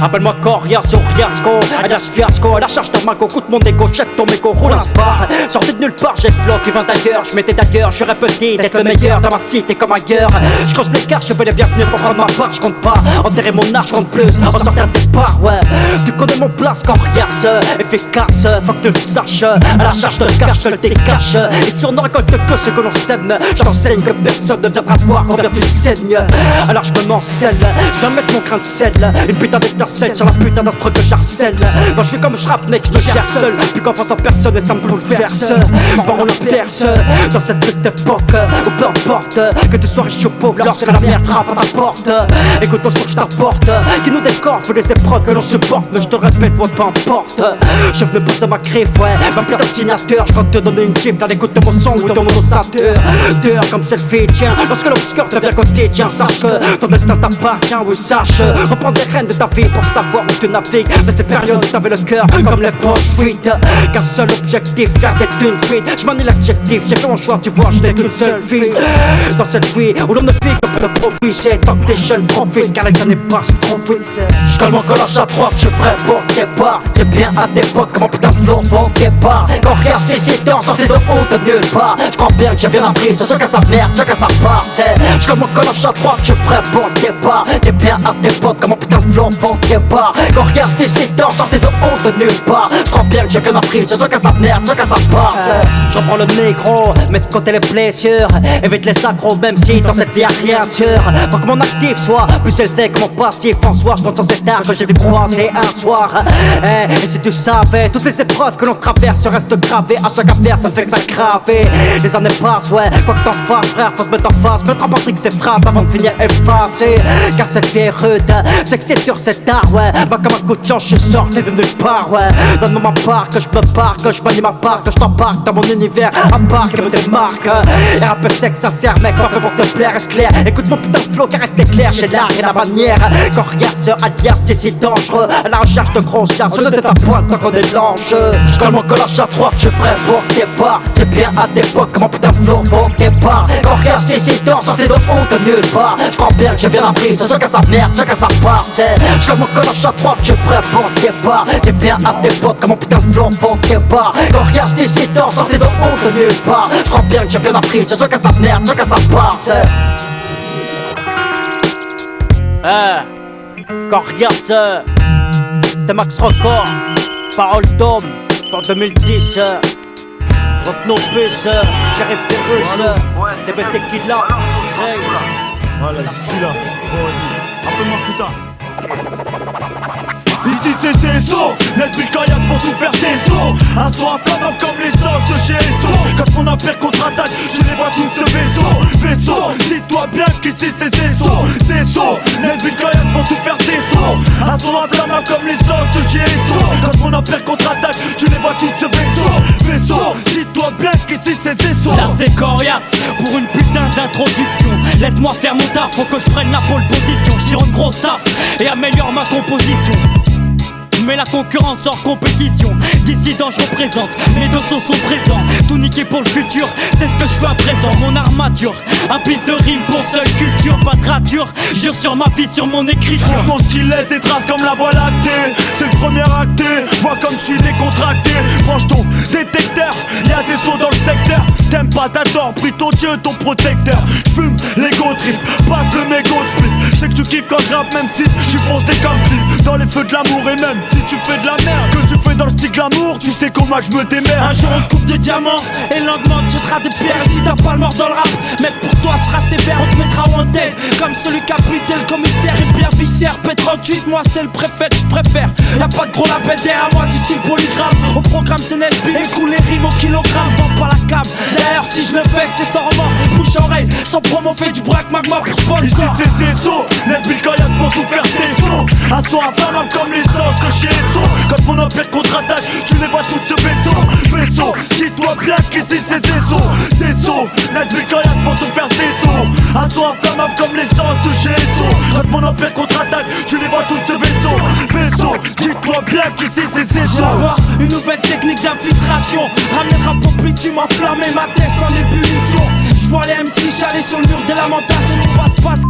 Appelle-moi Coriace, Riasco, alias Fiasco. À la charge d'un mago, coûte mon égo, jette ton mégo, roule un spar. Sorti de nulle part, j'ai le flow qui vint d'ailleurs. Je m'étais d'ailleurs, je serais petit, d'être le meilleur dans ma cité comme ailleurs. Je creuse l'écart, je fais les bienvenus pour prendre ma part. Je compte pas, enterrer mon arche, je compte plus, en sortir des parts, ouais. Tu connais mon place, Coriace, efficace, faut que tu le saches. À la charge de cash, je te le décache. Et si on ne récolte que ce que l'on sème, je t'enseigne que personne ne viendra voir combien tu saignes. Alors je me m'enseigne, je vais mettre mon grain de sel, une putain d'étincelle sur la putain d'astre que j'harcèle. Quand je suis comme je rappe, mec, je me gère seul. Plus confiance en personne et ça me bouleverse. Parole en perce dans cette triste époque où peu importe que tu sois riche ou pauvre, lorsque la merde frappe à ta porte. Écoute ton son que je t'apporte, qui nous décore, fait des épreuves que l'on supporte. Mais je te répète, moi peu importe. Je venais poser ma griffe, ouais, ma putain de signature. Je compte te donner une gifle à l'écoute de mon son ou de mon ossateur. Dehors comme cette fille, tiens, lorsque l'obscur devient quotidien, sache que ton destin t'appartient, oui, sache. Reprends des rênes de ta vie pour savoir où tu navigues. C'est ces périodes où t'avais le cœur comme les poches vides. Qu'un seul objectif, faire des thunes vides. J'm'en ai l'adjectif, j'ai fait mon choix, tu vois, je n'ai qu'une seule vie. Dans cette vie où l'on ne vit que pour le profit, j'ai tant que des jeunes profitent car les années passent trop vite. J'colle mon collage à droite, je suis prêt pour départ. T'es bien à tes potes, comme mon putain de flow au départ. Quand regarde ce dissident, sortez de haut de nulle part. J'crois bien que j'ai bien appris, c'est chacun sa merde, chacun sa part. J'colle mon collage à droite, je suis prêt pour départ. T'es bien à tes potes, comme mon putain de flow au départ. Quand regarde ce dissident, sortez de haut de nulle part. J'crois bien que j'ai bien appris, c'est chacun sa merde, chacun sa part. J'en prends le négro, mets de côté les blessures. Évite les accros, même si dans cette vie y'a rien de sûr. Pour que mon actif soit plus élevé que mon passif en soi. J'monte sur cet art que j'ai dû croiser un soir. Et si tu savais, toutes les épreuves que l'on traverse restent gravées. À chaque affaire, ça ne fait que s'aggraver. Les années passent, ouais, quoi que t'en fasses, frère, faut se mettre en face. Mettre en pratique ces phrases avant de finir effacées. Car cette vie est rude, c'est que c'est sur cet art, ouais. Bah comme un coup de chance, je suis sorti de nulle part, ouais. Donne-moi ma part, que je me barre, que je manie ma part, que je t'embarque dans mon univers, à part que me démarque. Et un peu sec, sincère, mec, pas fait pour te plaire, est-ce clair? Écoute mon putain de flow, car elle t'éclaire, j'ai l'art et la manière. Coriace, alias, t'es si dangereux. À la recherche de gros chats, sur le tête à poil tant qu'on est l'enjeu. J'colle mon collage à droite, je suis prêt pour départ. T'es bien à tes potes, comme mon putain de flow au départ. Coriace, t'es si dangereux, sortez de haut de nulle part. J'crois bien que j'ai bien appris, c'est chacun sa merde, chacun sa part. J'colle mon collage à droite, je suis prêt pour départ. T'es bien à tes potes, comme mon putain de flow au départ. Coriace, t'es si dangereux, sortez de haut de nulle part. J'crois bien que j'ai bien appris, c'est chacun sa merde, chacun sa part. Coriace, t'es Max Record, parole d'homme, en 2010. Votre nos puces, j'arrive virus, t'es bêté qui là, voilà, je suis là, bon vas-y, rappelle-moi plus tard. Ici c'est CSO, Nesbill Coriace pour tout faire tes sauts. Un son inflammable comme les sauces de chez SO. Quand mon empire contre-attaque, tu les vois tous ce vaisseau. Dis-toi bien qu'ici c'est CSO, Nesbill Coriace pour tout faire tes sauts. Un son inflammable comme les sauces de chez SO. Quand mon empire contre-attaque, tu les vois tous ce vaisseau. Dis-toi bien qu'ici c'est CSO. Là c'est Coriace pour une putain d'introduction. Laisse-moi faire mon taf, faut que je prenne la pole position. Je tire une grosse taf et améliore ma composition. Mais la concurrence hors compétition. Dissident je représente, mes deux sons sont présents. Tout niqué pour le futur, c'est ce que je fais à présent. Mon armature, un piste de rime pour seule culture. Pas de rature, jure sur ma vie, sur mon écriture. Mon style laisse des traces comme la voie lactée. C'est le premier acté, vois comme je suis décontracté. Branche ton détecteur, y'a des sauts dans le secteur. T'aimes pas, t'as tort, prie ton Dieu, ton protecteur. J'fume l'ego trip, passe le mégot de split. J'sais que tu kiffes quand je rappe même si j'suis foncé comme cliff. Dans les feux de l'amour et même si tu fais de la merde, que tu fait dans le style glamour, tu sais comment je me démerde. Un jour on te coupe de diamants et le lendemain tu jetteras des pierres. Et si t'as pas le mort dans le rap, mec pour toi sera sévère. On te mettra wanted comme celui qui a buté le commissaire. Et bien viscère, P38, moi c'est le préfet que je préfère. Y'a pas de gros label derrière moi du style polygramme. Au programme c'est NLB, écoule les rimes au kilogramme. Vends pas la cam, d'ailleurs si je le fais c'est sans remords. Bouche à oreille, sans promo fait du braque magma pour sponsor. Ici c'est Zezo, Nesbill Kayas pour tout faire tes sauts. Un son inflammable comme l'essence de chez Esso. Quand mon empire contre-attaque, tu les vois tous ce vaisseau. Dis-toi bien qu'ici c'est Zezo, Nesbill Kayas pour tout faire tes sauts. Un son inflammable comme l'essence de chez Esso. Quand mon empire contre-attaque, tu les vois tous ce vaisseau. Dis-toi bien qu'ici c'est Zezo. J'aborde une nouvelle technique d'infiltration. Ramener le rap au bitume enflammé, ma tête en ébullition. J'vois les MC chaler sur le mur des lamentations. Tu passes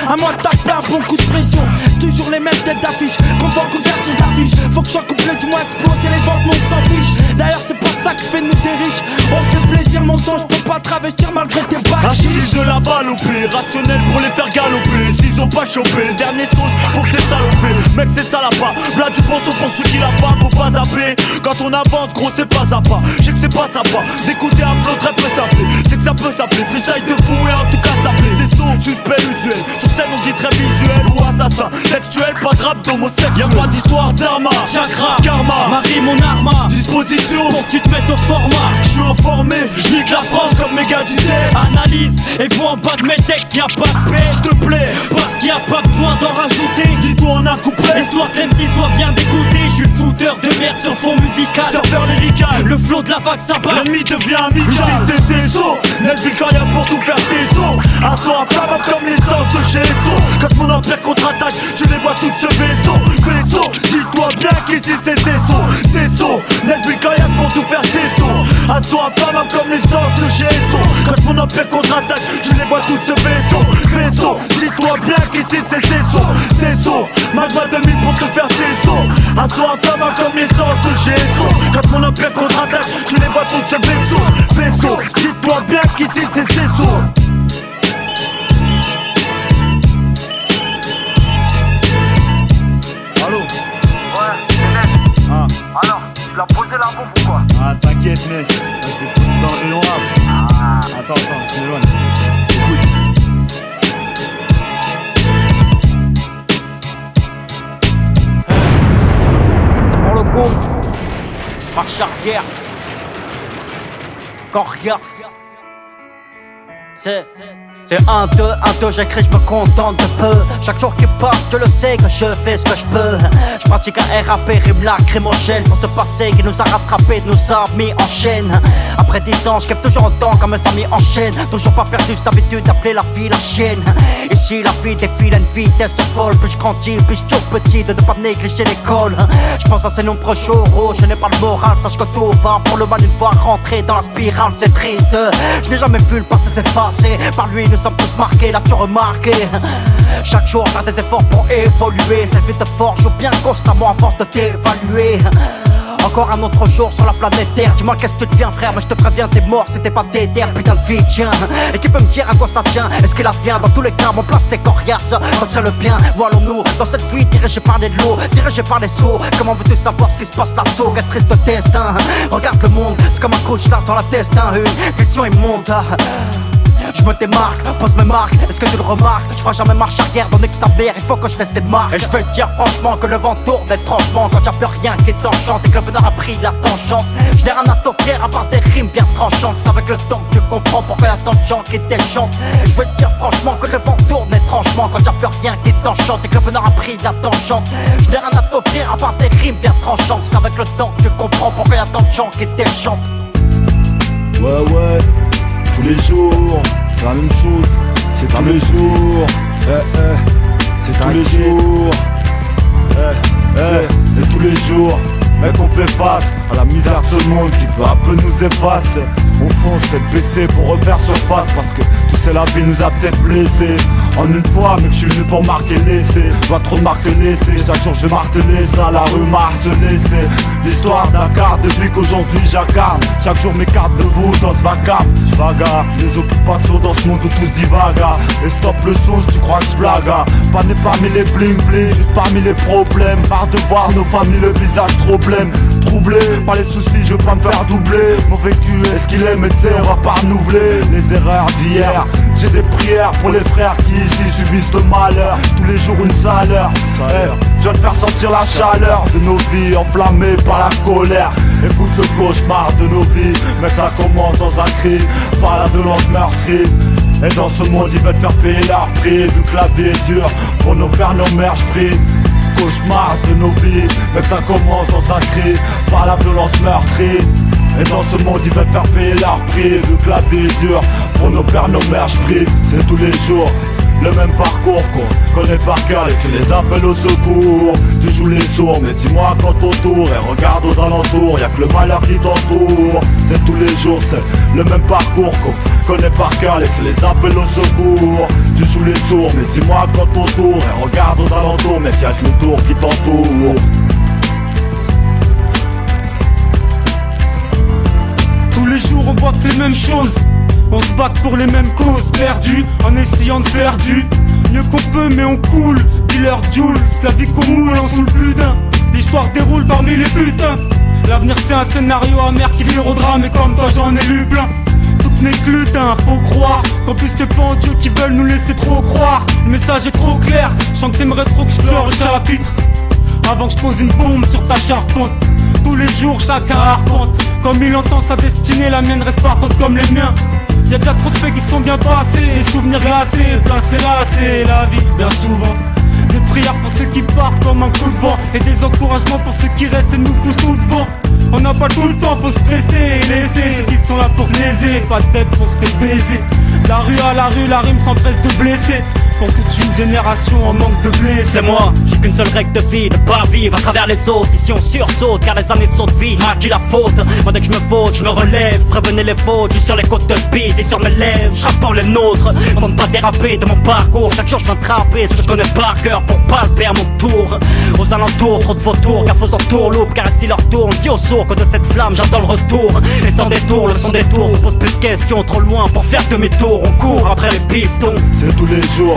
à moi de taper un bon coup de pression. Toujours les mêmes têtes d'affiche, confort couverture d'affiche. Faut que je sois couplé du moins exploser les ventes, mais on s'en fiche. D'ailleurs c'est pas ça qui fait de nous des riches. On se fait plaisir mon son, j'peux pas travestir malgré tes bacs. Assise de la balle au pied, rationnel pour les faire galoper. S'ils ont pas chopé, dernier sauce, faut que c'est salopé. Mec c'est ça là pas, v'là du bon son pour ceux qui l'a pas, faut pas zapper. Quand on avance gros c'est pas à pas, j'sais que c'est pas sympa. D'écouter un flow très peu s'appeler, c'est que ça peut s'appeler. Freestyle de fou et en tout cas s'appeler. C'est son suspect usuel, sur scène on dit très visuel ou assassin. Textuel, pas de rap d'homosexuel. Y'a pas d'histoire d'arma, chakra, karma, Marie mon arma, disposition pour que tu te mettes au format. J'suis informé, j'nique la France comme méga du death. Analyse et vois en bas de mes textes, y'a pas de paix. S'il te plaît, parce qu'il y a pas besoin d'en rajouter. Dis-toi en un couplet, histoire que l'MC soit bien dégoûté. J'suis le fouteur de merde sur fond musical. Surfeur lyrical, le flow de la vague s'abat. L'ennemi devient amical. Ici c'est Zezo, Nesbill Kayas pour tout faire tes sauts. Un son inflammable comme l'essence de chez Esso. Quand mon empire contre-attaque, tu les vois tous ce vaisseau. Dis-toi bien qu'ici c'est Zezo, Nesbill Kayas pour tout faire tes sauts. Un son inflammable comme l'essence de chez Esso. Quand mon empire contre-attaque, tu les vois tous ce vaisseau. Dis-toi bien qu'ici c'est Zezo, Magma 2000 pour tout faire tes sauts. Un son inflammable comme l'essence de chez Esso. Quand mon empire contre-attaque, tu les vois tous ce vaisseau. Dis-toi bien qu'ici c'est Zezo. Allô? Ouais, c'est Ness. Ah. Alors, tu l'as posé la bombe ou quoi? Ah, t'inquiète, Ness. Là, je l'ai posé dans le rayon rap. Attends, je m'éloigne. Écoute. C'est pour le gouffre. Marche arrière. Coriace. C'est 1, 2, j'écris, je me contente de peu. Chaque jour qui passe, je le sais que je fais ce que je peux. Je pratique un RAP, rime lacrymogène. Pour ce passé qui nous a rattrapés, nous a mis en chaîne. Après 10 ans, je kiffe toujours autant comme mes amis en chaîne. Toujours pas perdu cette habitude d'appeler la vie la chienne. Ici la vie défile à une vitesse folle. Plus je grandis, plus je suis petit, de ne pas négliger l'école. Je pense à ces nombreux jours où je n'ai pas le moral. Sache que tout va pour le mal une fois rentré dans la spirale, c'est triste. Je n'ai jamais vu le passé s'effacer. Par lui nous sommes tous marqués, là tu remarqué. Chaque jour faire des efforts pour évoluer. Cette vie te forge ou bien constamment à force de t'évaluer. Encore un autre jour sur la planète Terre. Dis-moi qu'est-ce que tu deviens frère, mais je te préviens t'es mort, c'était pas déter, putain de vie tiens. Et qui peut me dire à quoi ça tient, est-ce qu'il advient? Dans tous les cas mon plan c'est coriace. Retiens le bien, voyons-nous dans cette vie dirigée par les lots, dirigée par les sauts. Comment veux-tu savoir ce qui se passe là-dessous? Quel triste destin. Regarde le monde, c'est comme un couche d'art dans la destin. Une vision immonde. Je me démarque, pose mes marques, est-ce que tu le remarques? Je ferai jamais marche arrière, donné que ça mère, il faut que je laisse des marques. Et je veux te dire franchement que le vent tourne étrangement quand y'a plus rien qui t'enchante et que le bonheur a pris la tangente. Je n'ai rien à t'offrir à part des rimes bien tranchantes. C'est avec le temps que tu comprends pourquoi y'a tant de gens qui t'échantent. Et je veux te dire franchement que le vent tourne étrangement quand y'a plus rien qui t'enchante et que le bonheur a pris la tangente. Je n'ai rien à t'offrir à part des rimes bien tranchantes. C'est avec le temps que tu comprends pourquoi y'a tant de gens qui t'échantent. Ouais, tous les jours, c'est la même chose, c'est tous les jours, c'est tous les jours, c'est tous les jours. Mec, on fait face à la misère de ce monde qui peu à peu nous efface. On fonce tête baissée pour refaire surface parce que tout c'est la vie nous a peut-être blessés. En une fois mec je suis venu pour marquer l'essai. Je vois trop de marquer l'essai. Chaque jour je vais marteler ça, la rue m'a harcelé. C'est l'histoire d'un quart depuis qu'aujourd'hui j'incarne. Chaque jour m'écarte de vous dans ce vacarme. J'vaga, les occupations dans ce monde où tous divaga. Et stop le sauce, tu crois que j'blaga. Pas né parmi les bling bling, juste parmi les problèmes. Marre de voir nos familles le visage trop blême. Troublé par les soucis, je veux pas me faire doubler. Mon vécu est ce qu'il est, mais tu sais, on va pas renouveler les erreurs d'hier. J'ai des prières pour les frères qui ici subissent le malheur. Tous les jours une saleur. Je viens de faire sentir la chaleur de nos vies enflammées par la colère. Écoute le cauchemar de nos vies, mais ça commence dans un cri, par la violence meurtrie. Et dans ce monde ils veulent faire payer leur prix. Vu que la vie est dure, pour nos pères, nos mères, j'prie. Cauchemar de nos vies, mais ça commence dans un cri, par la violence meurtrie. Et dans ce monde ils veulent faire payer leur prix. Vu que la vie est dure, pour nos pères, nos mères, j'prie. C'est tous les jours le même parcours qu'on connaît par cœur et qui les appelle au secours. Tu joues les sourds, mais dis-moi quand autour et regarde aux alentours, y'a que le malheur qui t'entoure. C'est tous les jours, c'est le même parcours qu'on connaît par cœur et qui les appelle au secours. Tu joues les sourds, mais dis-moi quand autour et regarde aux alentours, mais y'a que le tour qui t'entoure. Tous les jours on voit que les mêmes choses. On se bat pour les mêmes causes, perdus en essayant de faire du mieux qu'on peut, mais on coule. Dealer Joule, la vie qu'on moule en sous le putain. L'histoire déroule parmi les putains. L'avenir c'est un scénario amer qui vire au drame. Et comme toi j'en ai lu plein. Toutes mes glutins, faut croire qu'en plus c'est pas en Dieu qui veulent nous laisser trop croire. Le message est trop clair, je sens que t'aimerais trop que je clore le chapitre avant que je pose une bombe sur ta charpente. Tous les jours chacun arpente comme il entend sa destinée, la mienne reste partante comme les miens. Y'a déjà trop de faits qui sont bien passés, les souvenirs glacés, placés là, c'est la vie bien souvent. Des prières pour ceux qui partent comme un coup de vent, et des encouragements pour ceux qui restent et nous poussent tout devant. On n'a pas tout le temps, faut se presser et laisser ceux qui sont là pour léser, pas de tête pour se faire baiser. La rue à la rue, la rime s'empresse de blesser. Pour toute une génération en manque de blé. C'est moi, j'ai qu'une seule règle de vie, ne pas vivre à travers les autres. Ici on sursaute car les années sautent vite. À qui la faute? Moi dès que je me faute, je me relève. Prévenez les fautes, je suis sur les côtes de speed et sur mes lèvres, je rappe les nôtres. Pour ne pas déraper de mon parcours, chaque jour je viens trapper ce que je connais par cœur pour palper à mon tour. Aux alentours, trop de vautours, gaffe aux entourloupes, car si leur tourne, dis au sourd que de cette flamme j'attends le retour. C'est sans détour, le son des tours, on pose plus de questions, trop loin pour faire demi-tour. On court après les pistons. C'est tous les jours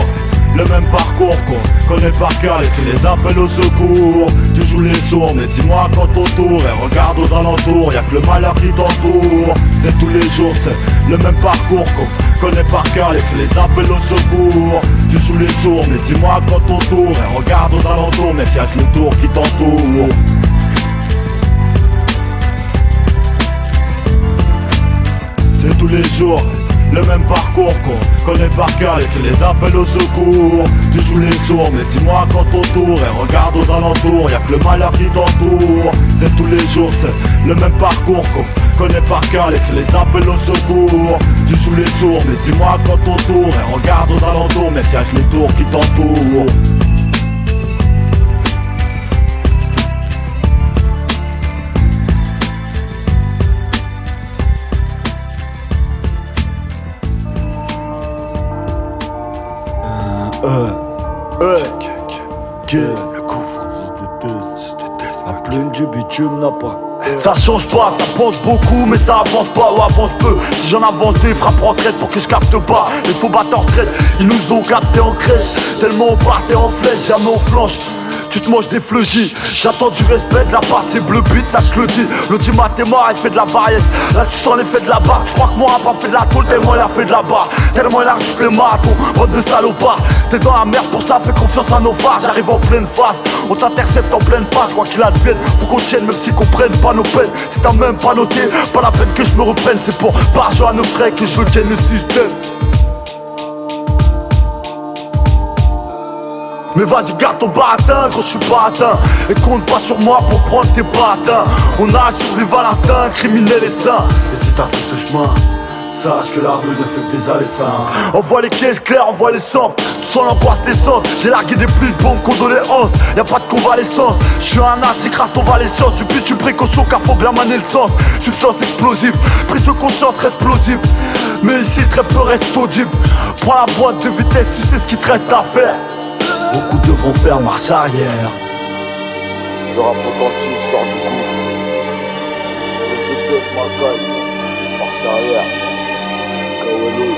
le même parcours qu'on connaît par cœur et qui les appelle au secours. Tu joues les sourds, mais dis-moi quand autour et regarde aux alentours, y'a que le malheur qui t'entoure. C'est tous les jours, c'est le même parcours qu'on connaît par cœur et qui les appelle au secours. Tu joues les sourds, mais dis-moi quand autour et regarde aux alentours, mais y'a que le tour qui t'entoure. C'est tous les jours le même parcours qu'on connaît par cœur et qui les appelle au secours. Tu joues les sourds, mais dis-moi quand autour et regarde aux alentours, y'a que le malheur qui t'entoure. C'est tous les jours, c'est le même parcours qu'on connaît par cœur et qui les appelle au secours. Tu joues les sourds, mais dis-moi quand autour et regarde aux alentours, mais y'a que le tour qui t'entoure. Le couvre, la plume du bitume n'a pas. Ça change pas, ça pense beaucoup mais ça avance pas ou avance peu. Si j'en avance des frappes en traite pour que je capte pas. Les faux batteurs traite, ils nous ont capté en crèche. Tellement on partait en flèche, jamais on flanche. Tu te manges des fleugis, j'attends du respect de la part, c'est bleu bite, ça je le dis. L'autre matin mort, il fait de la variette. Là tu sens l'effet de la barre, tu crois que moi a pas fait de la tôle, tellement il a fait de la barre. Tellement il a reçu les matons, bande de salopards. T'es dans la merde pour ça, fais confiance à nos phares. J'arrive en pleine face, on t'intercepte en pleine passe. Quoi qu'il advienne, faut qu'on tienne même si qu'on prenne pas nos peines. Si t'as même pas noté, pas la peine que je me reprenne. C'est pour pas argent à nos frais que je tienne le système. Mais vas-y garde ton baratin quand je suis pas atteint. Et compte pas sur moi pour prendre tes patins. On a un survival instinct, criminel et sain. Et si t'as pris ce chemin, Sache que la rue ne fait que des allées simples. On voit les caisses claires, on voit les samples. Tout sans l'angoisse descente. J'ai largué des pluies de bombes, condoléances. Y'a pas de convalescence. J'suis un as, j'écrase ton valescence. Du but, tu précaution car faut bien manier le sens. Substance explosive, prise de conscience reste plausible. Mais ici très peu reste audible. Prends la boîte de vitesse, tu sais ce qu'il te reste à faire. Beaucoup devront faire marche arrière. Le rap authentique sort du gouffre. Je déteste ma caille. Marche arrière. Kawelo.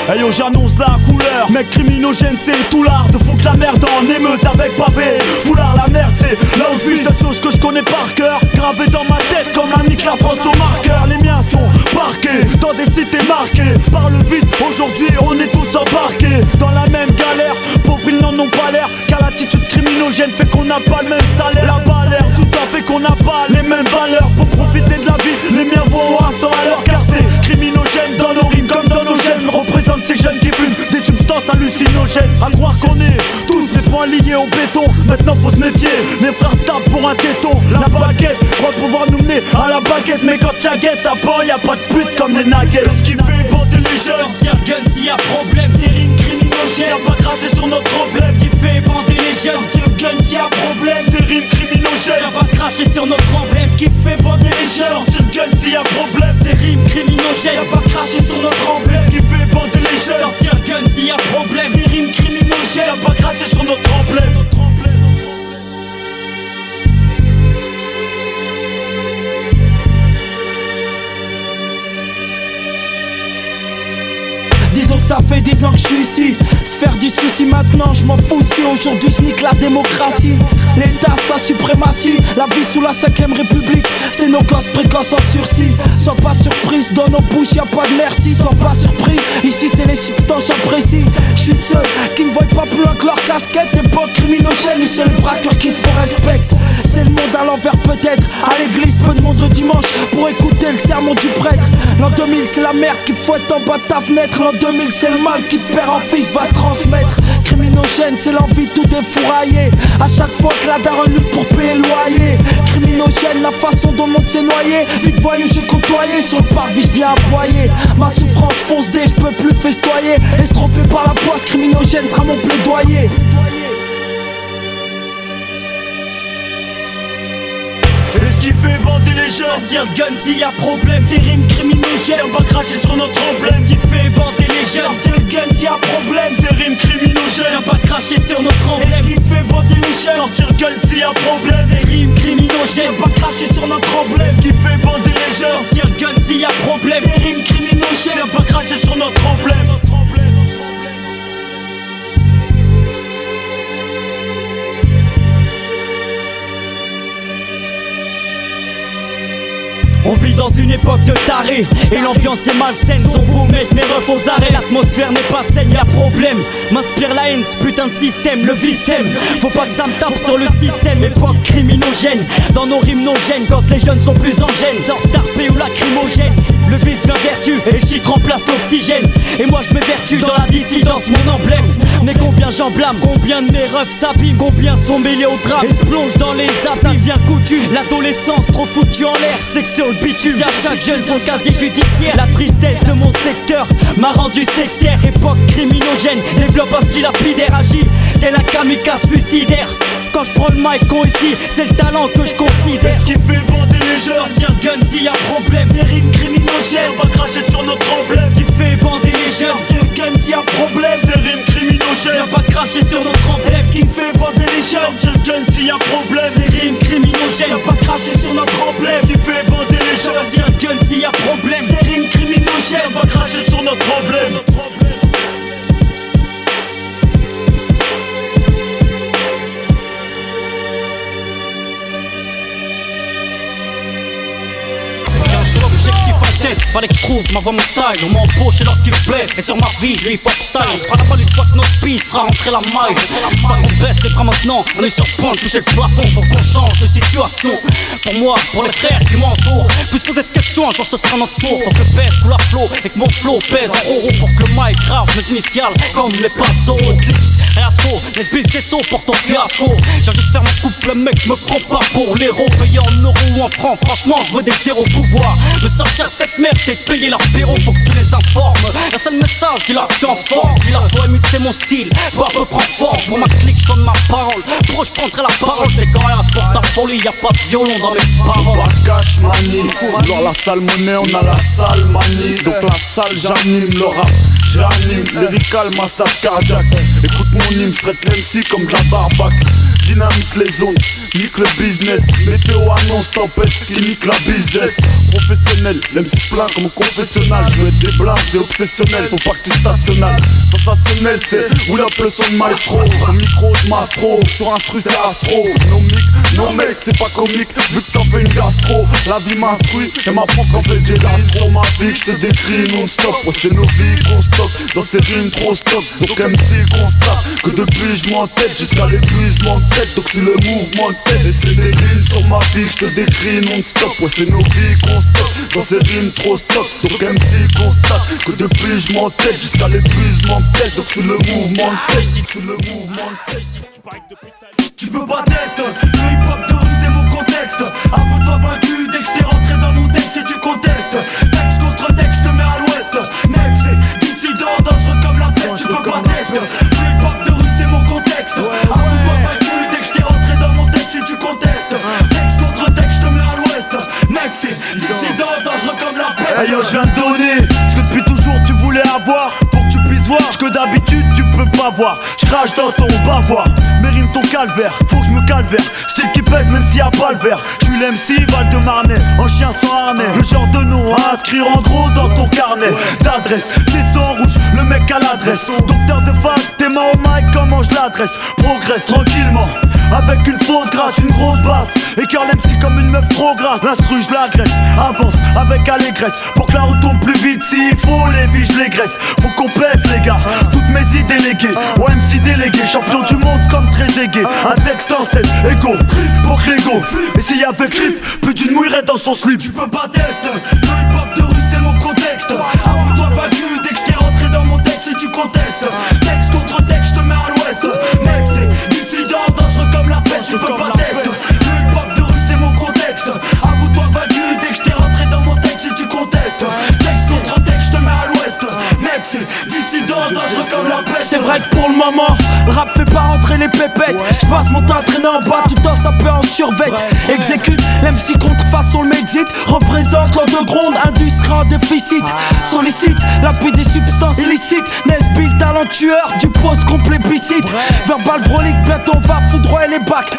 Hey yo, j'annonce la couleur. Mec criminogène, c'est tout l'art de foutre la merde en émeute avec pavé. Foulard, la merde, c'est là où je vis, cette chose que je connais par cœur. Gravé dans ma tête comme un nique la France au marqueur. Les miens sont parqués dans des cités marquées par le vice. Aujourd'hui, on est tous embarqués dans la même galère. Pauvres, ils n'en ont pas l'air. Car l'attitude criminogène fait qu'on n'a pas le même salaire. La balère, tout à fait qu'on n'a pas les mêmes valeurs. Pour profiter de la vie, les miens vont à 100 à l'heure. Car c'est criminogène dans nos rimes comme dans nos gènes. Représente ces jeunes qui fument des substances hallucinogènes. À croire qu'on est tous les poings liés au béton. Maintenant faut se méfier, les frères se tapent pour un téton. La baguette, croit pouvoir nous mener à la baguette. Mais quand t'aguettes à bord, y'a pas de pute comme les nuggets. Ce qui fait bander les jeunes, sortir gun s'il y a problème. C'est rime criminogène, pas cracher sur notre emblème. Ce qui fait bander les jeunes, sortir gun s'il y a problème. C'est rime criminogène, pas cracher sur notre emblème. Ce qui fait bander les jeunes, sortir gun s'il y a problème. C'est rime criminogène, pas cracher sur notre emblème. Ce qui fait bander les jeunes, sortir gun s'il y a problème. C'est rime criminogène, pas cracher sur notre emblème. Disons que ça fait 10 ans que je suis ici. Se faire du souci maintenant, je m'en fous si aujourd'hui je nique la démocratie. L'État, sa suprématie, la vie sous la 5ème République. C'est nos gosses précoces en sursis. Sois pas surprise, dans nos bouches y'a pas de merci. Sois pas surpris, ici c'est les substances j'apprécie. Je suis le seul qui ne voit pas plus loin que leur casquette. Époque criminogène, où c'est les braqueurs qui se respectent. C'est le monde à l'envers peut-être. À l'église, peu de monde le dimanche pour écouter le sermon du prêtre. L'an 2000 c'est la merde qui fouette en bas de ta fenêtre. L'an 2000 c'est le mal qui perd en fils va se transmettre. Criminogène c'est l'envie de tout défourailler. À chaque fois que la daronne lutte pour payer le loyer. Criminogène la façon dont le monde s'est noyé. Vite voyou j'ai côtoyé, sur le parvis je viens aboyer. Ma souffrance fonce dé, je peux plus festoyer. Estrompé par la poisse, criminogène sera mon plaidoyer. Et ce qui fait bander les jeunes, sortir le gun s'il y a problème. C'est rime criminogène, pas cracher sur notre emblème. Ce qui fait bander les jeunes, sortir le gun s'il y a problème. C'est rime criminogène, pas cracher sur notre emblème. Et ce qui fait bander les jeunes, sortir le gun s'il y a problème. C'est rime criminogène, pas cracher sur notre emblème. Ce qui fait bander les jeunes, sortir le gun s'il y a problème. C'est rime criminogène, pas cracher sur notre emblème. On vit dans une époque de tarés et l'ambiance est malsaine. Son beau mettre mes refs aux arrêts, l'atmosphère n'est pas saine, y'a problème. M'inspire la haine, ce putain de système, le vice t'aime. Faut pas que ça me tape sur le système. Époque criminogène, dans nos rimes nos gènes. Quand les jeunes sont plus en gêne, sorte d'arpé ou lacrymogène. Le vice vient vertu et le chic remplace l'oxygène. Et moi je m'évertue dans la dissidence, mon emblème. Mais combien j'en blâme, combien de mes refs s'abîment, combien sont mêlés au drame et se plongent dans les abîmes. Bien coutu, l'adolescence trop foutue en l'air. C'est que sur le bitume, à chaque jeune son casier judiciaire. La tristesse de mon secteur m'a rendu sectaire. Époque criminogène, développe un style lapidaire. Agit tel un kamikaze suicidaire. Quand je prends le mic ici, c'est le talent que je considère. Ce qui fait bander les jeunes, sortir le gun s'il y a problème. C'est rime criminogène, pas cracher sur notre emblème. Ce qui fait bander les jeunes, sortir le gun s'il y a problème. C'est rime criminogène, pas cracher sur notre emblème. Ce qui fait bander les jeunes, sortir le gun s'il y a problème. C'est rime criminogène, pas cracher sur notre emblème. Ce qui fait bander les jeunes, sortir le gun s'il y a problème. C'est rime criminogène, pas cracher sur notre emblème. Fallait que je trouve ma voix, mon style. On m'embauche lorsqu'il me plaît. Et sur ma vie, le hip-hop style. On se fera la balle une fois que notre piste fera rentrer la maille. Faut pas qu'on baisse les bras maintenant. On est sur le point de toucher le plafond. Faut qu'on change de situation. Pour moi, pour les frères qui m'entourent. Plus poser de questions, un jour ce sera notre tour. Faut que le baisse coule à flot et que mon flow pèse en euro. Pour que le mic grave mes initiales comme les pinceaux. Clips Rasco, Nesbill c'est saut pour ton fiasco. J'ai juste faire ma coupe, le mec me prend pas pour l'héros. Payé en euros ou en francs, franchement je veux des zéros pouvoir. Me sortir de cette merde et payer l'apéro, faut que tu les informes. Un seul message, dis-leur que tu es en forme. Dis-leur poémie c'est mon style, voir me prendre fort. Pour ma clique je donne ma parole, pour je prendrai la parole. C'est quand même pour ta folie, y'a pas de violon dans mes paroles. Pas cash money, alors la salle monnaie on a la salle manie. Donc la salle j'anime, le rap j'anime. Lyrical massage cardiaque, écoute mon hymne, traite l'MC comme de la barbac. Dynamique les zones, nique le business. Météo annonce tempête qui nique la business. Professionnel, l'MC se plaint comme confessionnal. Je veux être des blancs, c'est obsessionnel, faut pas que tu stationnales. Sensationnel c'est où la son de maestro. Au micro de mastro, sur instru c'est astro. No mic, no mec, c'est pas comique, vu que t'en fais une gastro. La vie m'instruit et m'apprend qu'en fait j'ai gastro. Sur ma vie que je te décris non-stop. Ouais c'est nos vies qu'on stocke, dans ces rimes trop stock. Donc MC constate que depuis je m'entête jusqu'à l'épuisement de tête. Donc c'est le mouvement de tête et c'est des lignes sur ma vie que je te décris non-stop. Ouais c'est nos vies qu'on stocke, dans ces rimes trop stock. Donc MC constate que depuis je m'entête jusqu'à l'épuisement de tête. Donc c'est le mouvement de tête, c'est le mouvement de tête. Tu peux pas tester, le hip-hop de rue c'est mon contexte. Avoue-toi vaincu dès que j't'ai rentré dans mon texte si tu contestes. Texte contre texte, j'te mets à l'ouest. Mec c'est dissident, dangereux comme la peste. Tu peux pas tester, le hip-hop de rue c'est mon contexte. Avoue-toi vaincu dès que j't'ai rentré dans mon texte si tu contestes. Texte contre texte, j'te mets à l'ouest. Mec c'est dissident, dangereux comme la peste. Hey yo, je viens de donner ce que depuis toujours tu voulais avoir. Pour que tu puisses voir ce que d'habitude tu peux pas voir. Je crache dans ton bavoir, mérime ton calvaire, faut que je me calvaire. Style qui pèse même s'il y a pas le verre. Je suis l'MC Val de Marnay, en chien sans harnais. Le genre de nom à inscrire en gros dans ton carnet d'adresse. C'est en rouge, le mec à l'adresse. Docteur de face, tes mains au mic, comment je l'adresse. Progresse tranquillement, avec une fausse grâce, une grosse basse. Écœure l'MC comme une meuf trop grasse. L'instru je l'agresse, avance avec allégresse. Pour que la route tombe plus vite, s'il faut les vies je les graisse. Faut qu'on pèse les gars, toutes mes idées léguées. Au MC délégué, champion du monde comme Trezeguet. Un texte en 16, égo, pour l'ego. Et s'il y avait clip, plus d'une mouillerait dans son slip. Tu peux pas tester, le hip-hop de rue c'est mon contexte. Avoue-toi vaincu dès que j't'ai rentré dans mon texte si tu contestes. Texte contre texte, j'te mets à l'ouest. Mec c'est dissident, dangereux comme la peste. Tu peux pas tester, le hip-hop de rue c'est mon contexte. Avoue-toi vaincu dès que j't'ai rentré dans mon texte si tu contestes. Texte contre texte, j'te mets à l'ouest. Mec c'est dissident, dangereux comme la peste. C'est vrai que pour le moment, le rap fait pas rentrer les pépettes. Je passe mon temps à traîner en bas, tout en sapeur en survêt. Exécute, l'MC contrefaçon le m'exite. Représente l'underground, industrie en déficit. Sollicite, lapide des substances illicites. Nesbill talentueur, du poste qu'on plébiscite. Verbal brolique, bientôt on va foudroyer les bacs.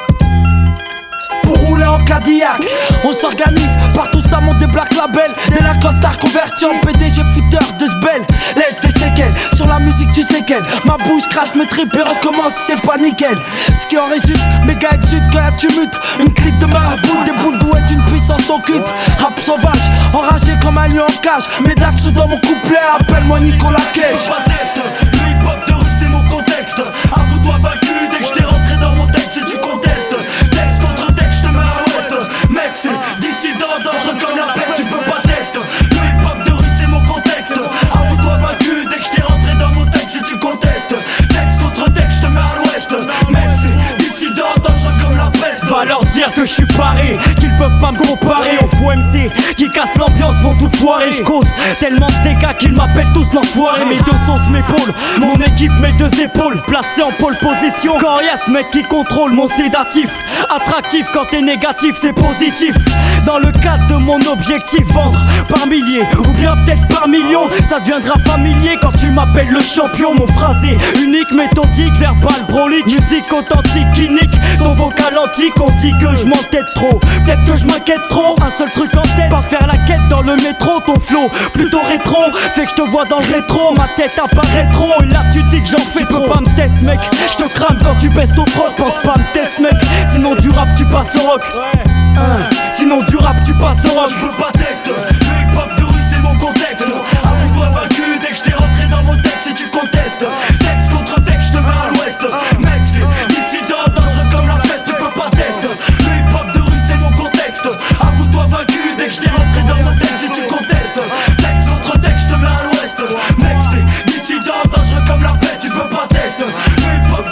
Pour rouler en Cadillac, on s'organise, partout ça monte des black labels. Délinquants stars convertis en PDG footeur de sbel. Laisse des séquelles, sur la musique tu sais qu'elle. Ma bouche crasse mes tripes et recommence, c'est pas nickel. Ce qui en résulte, méga exude quand y'a tumulte. Une clique de marabouts, des boules douettes, une puissance occulte. Rap sauvage, enragé comme un lion en cage. Mets de l'axe dans mon couplet, appelle-moi Nicolas Cage. Je pas teste, le hip-hop de rue c'est mon contexte. Avoue-toi vaincu dès que j't'ai rentré dans mon texte si tu contestes. Texte contre texte, j'te mets à l'ouest. Mec c'est dissident, dangereux comme la peste. Tu peux pas tester, le hip-hop de rue c'est mon contexte. Avoue-toi vaincu dès que j't'ai rentré dans mon texte si tu contestes. Texte contre texte, j'te mets à l'ouest. Mec c'est dissident, dangereux comme la peste. Va leur dire que je suis paré, qu'ils peuvent pas me comparer aux faux MC qui cassent l'ambiance, vont tout foirer. Je cause tellement de dégâts qu'ils m'appellent tous l'enfoiré. Mes deux sens m'épaulent, mon équipe mes deux épaules. Placé en pole position, coriace mec qui contrôle mon sédatif. Attractif quand t'es négatif, c'est positif. Dans le cadre de mon objectif, vendre par milliers ou bien peut-être par millions. Ça deviendra familier quand tu m'appelles le champion. Mon phrasé unique, méthodique, verbal brolique. Musique authentique, clinique, ton vocal antique. On dit que je m'entête trop, peut-être que je m'inquiète trop. Un seul truc en tête, pas faire la quête dans le métro. Ton flow plutôt rétro, fait que je te vois dans le rétro. Ma tête apparaît trop et là tu dis que j'en fais trop. Tu peux pas me test mec, je te crame quand tu baisses ton froc. Pense pas me test mec, sinon du rap tu passes au rock. Sinon du rap tu passes au rock. Je peux pas tester, le hip-hop de rue c'est mon contexte. Avoue-toi vaincu dès que j't'ai rentré dans mon texte si tu contestes. Texte contre texte, j'te mets à l'ouest. Mec c'est dissident, dangereux comme la peste. Tu peux pas tester, le hip-hop de rue c'est mon contexte. Avoue-toi vaincu dès que j't'ai rentré dans mon texte si tu contestes. Texte contre texte, j'te mets à l'ouest. Mec c'est dissident, dangereux comme la peste. Tu peux pas tester, le hip-hop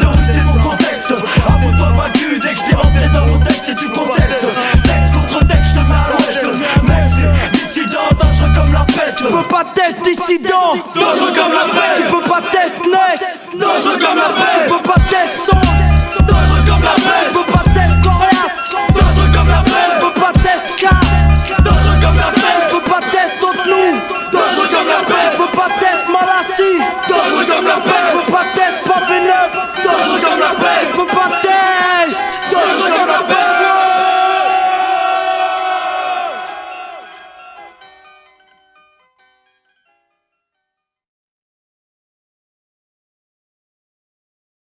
Tu peux pas